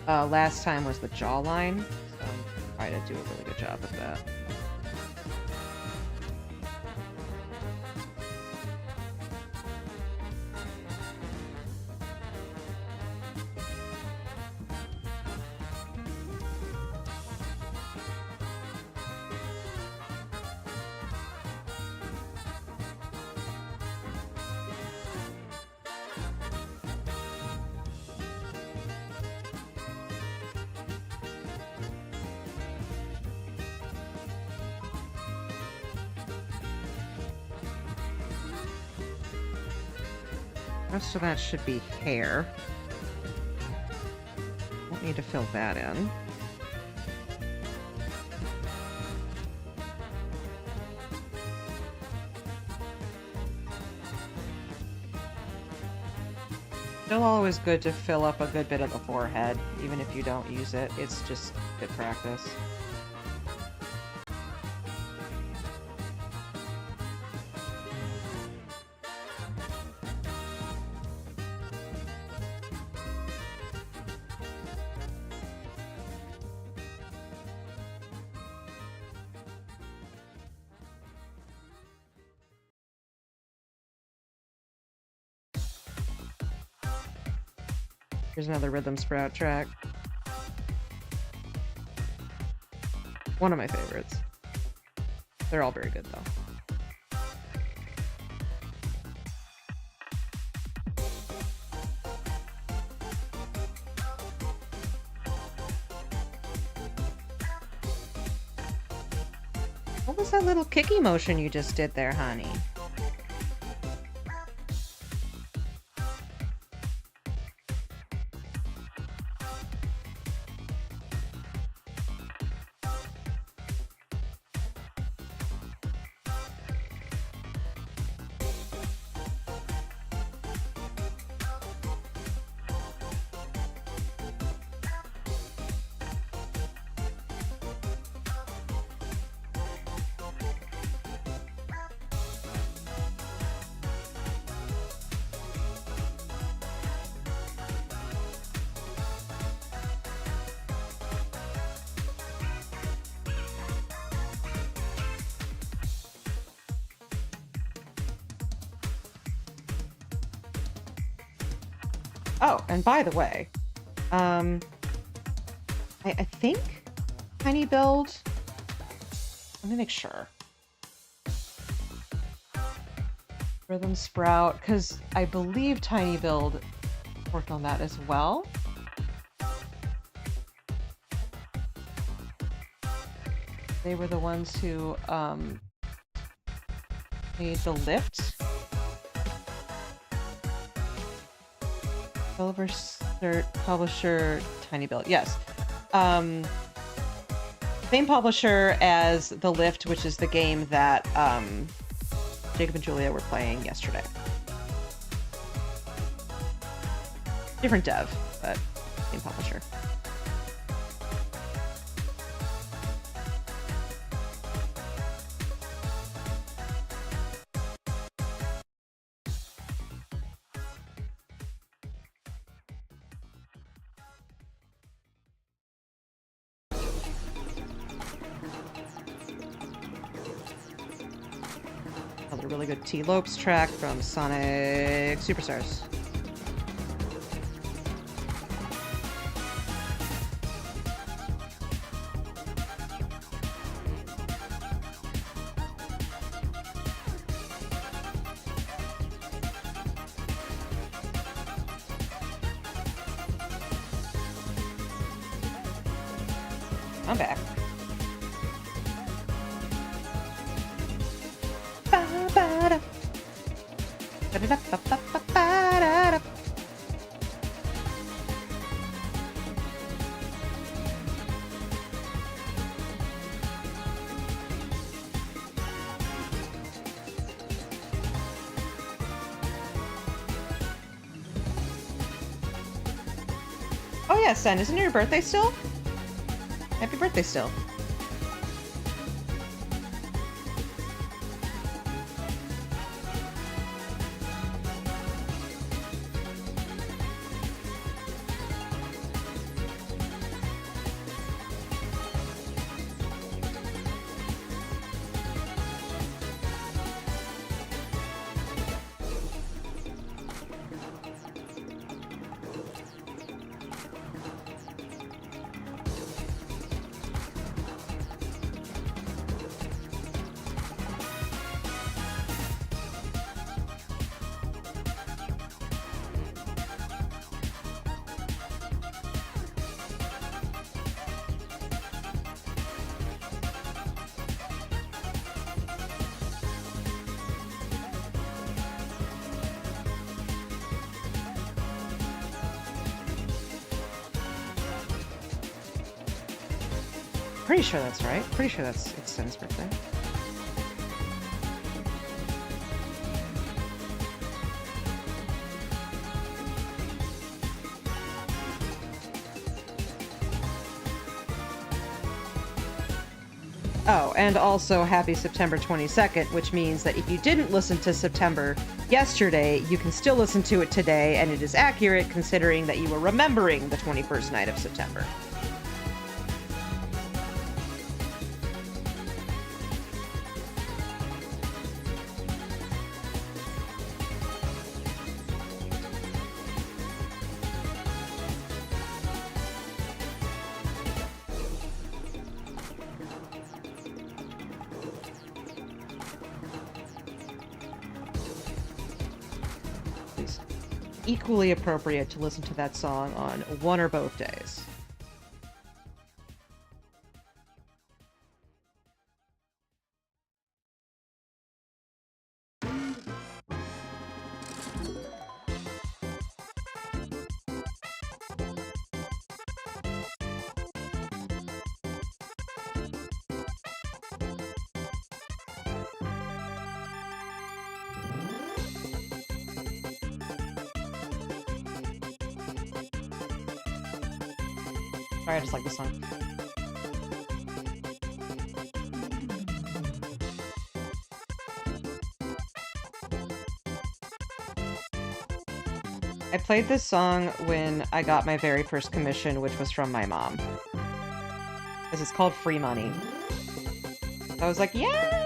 [SPEAKER 1] last time was the jawline. So I'm trying to do a really good job with that. Most of that should be hair. Won't need to fill that in. Still always good to fill up a good bit of the forehead, even if you don't use it. It's just good practice. Here's another Rhythm Sprout track. One of my favorites. They're all very good, though. What was that little kicky motion you just did there, honey? Oh, and by the way, I think Tiny Build, let me make sure. Rhythm Sprout, because I believe Tiny Build worked on that as well. They were the ones who made the lift. Publisher, Tiny Build. Yes. Same publisher as The Lift, which is the game that Jacob and Julia were playing yesterday. Different dev, but same publisher. Another really good T-Lopes track from Sonic Superstars. I'm back. Oh yeah, Sen, isn't it your birthday still? Happy birthday still. pretty sure that's right. Pretty sure it's Sen's birthday. Oh, and also happy September 22nd, which means that if you didn't listen to September yesterday, you can still listen to it today, and it is accurate considering that you were remembering the 21st night of September. Equally appropriate to listen to that song on one or both days. Sorry, I just like this song. I played this song when I got my very first commission, which was from my mom. Because it's called Free Money. I was like, yeah!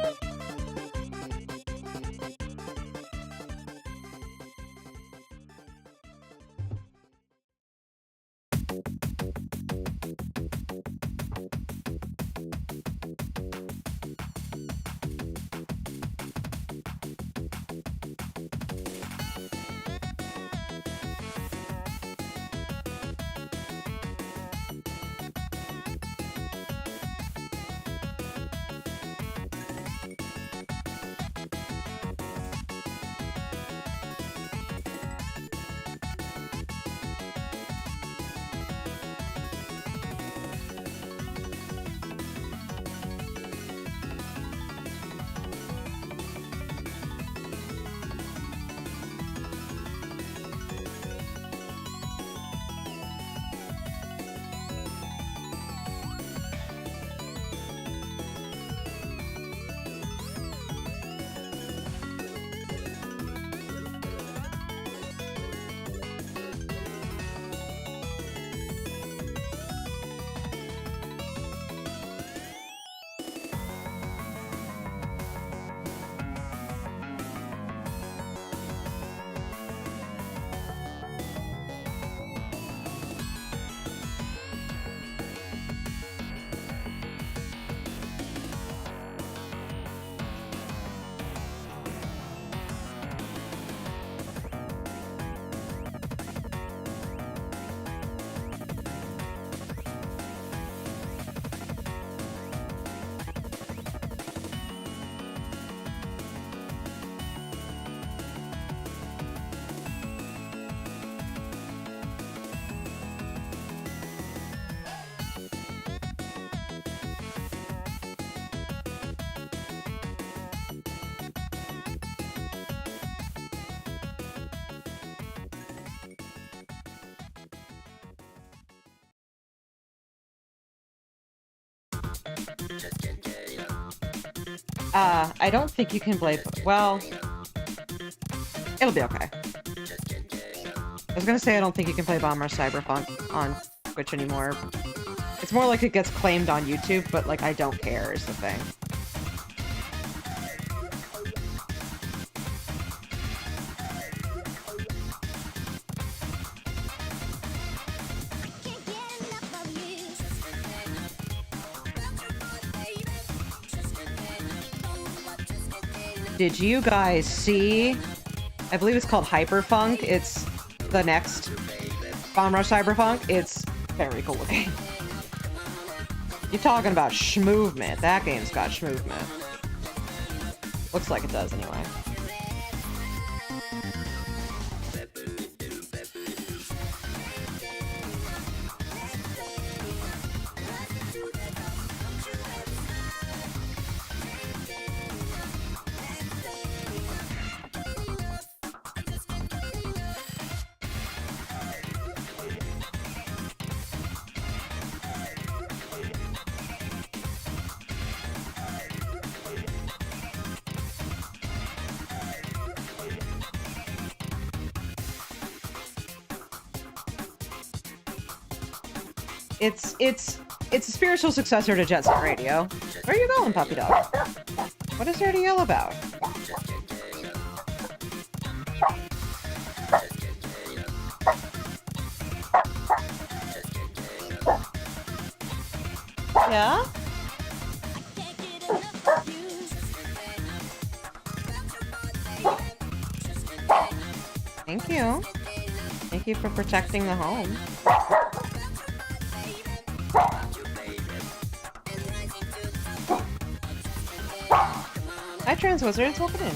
[SPEAKER 1] I don't think you can play... Well... It'll be okay. I was gonna say I don't think you can play Bomber Cyberpunk on Twitch anymore. It's more like it gets claimed on YouTube, but, like, I don't care is the thing. Did you guys see? I believe it's called Hyperfunk. It's the next Bomb Rush Cyberpunk. It's very cool looking. You're talking about schmovement. That game's got schmovement. Looks like it does anyway. It's a spiritual successor to Jet Set Radio. Where are you going, puppy dog? What is there to yell about? Yeah? Thank you. Thank you for protecting the home. Hi, Trans Wizards. Welcome in.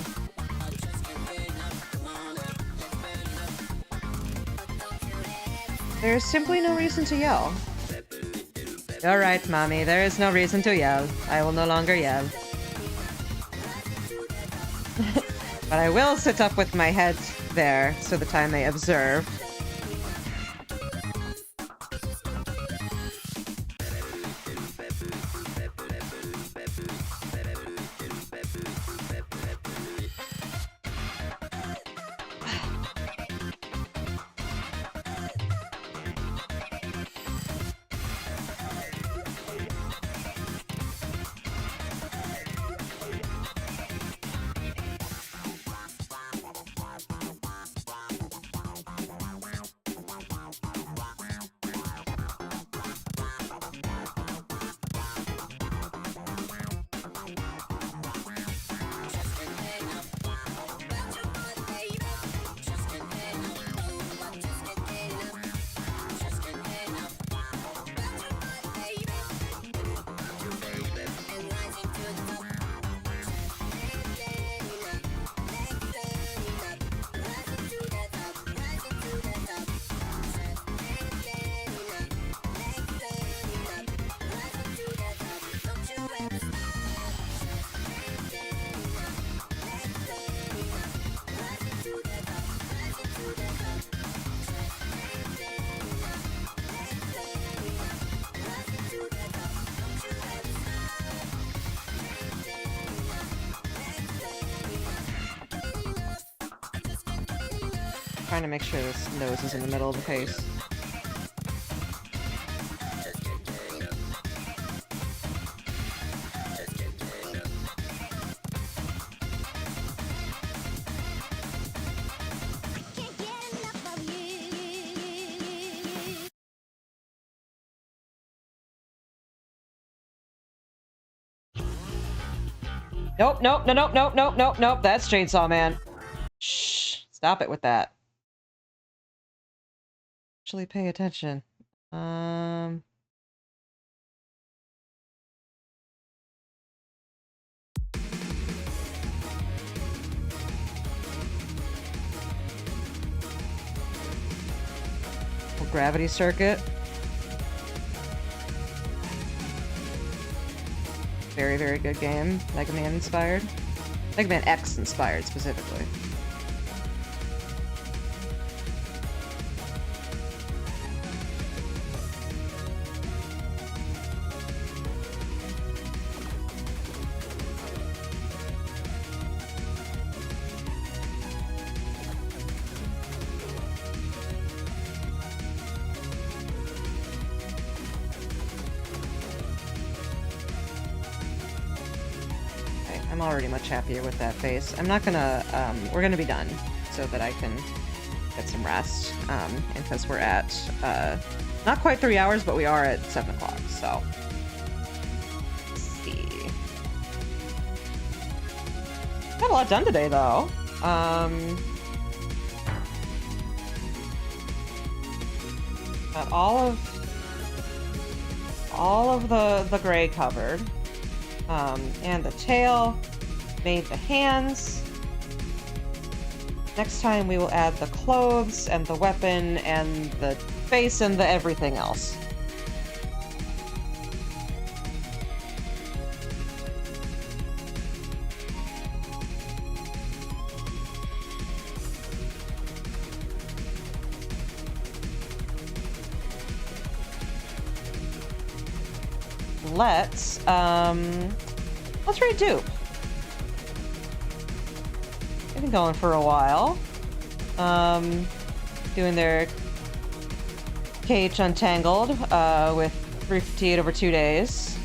[SPEAKER 1] There's simply no reason to yell. You're right, Mommy. There is no reason to yell. I will no longer yell. But I will sit up with my head there so that I may observe. Trying to make sure this nose is in the middle of the face. Nope, nope, no, nope, nope, nope, nope, nope. That's Chainsaw Man. Shh. Stop it with that. Actually pay attention. Gravity Circuit. Very, very good game. Mega Man inspired. Mega Man X inspired, specifically. I'm already much happier with that face. I'm not gonna, we're gonna be done so that I can get some rest. Because we're at, not quite 3 hours, but we are at 7 o'clock, so. Let's see. Got a lot done today, though. Got all of the gray covered. And the tail, made the hands. Next time we will add the clothes and the weapon and the face and the everything else. Let's read Dupe. They've been going for a while. Doing their KH Untangled with 358 over 2 days.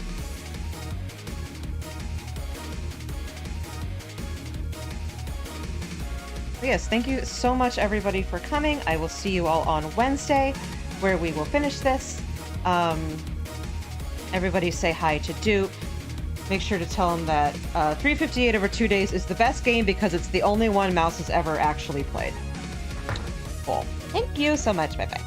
[SPEAKER 1] But yes, thank you so much, everybody, for coming. I will see you all on Wednesday, where we will finish this. Everybody say hi to Dupe. Make sure to tell him that 358 over 2 days is the best game because it's the only one Mouse has ever actually played. Cool. Thank you so much. Bye-bye.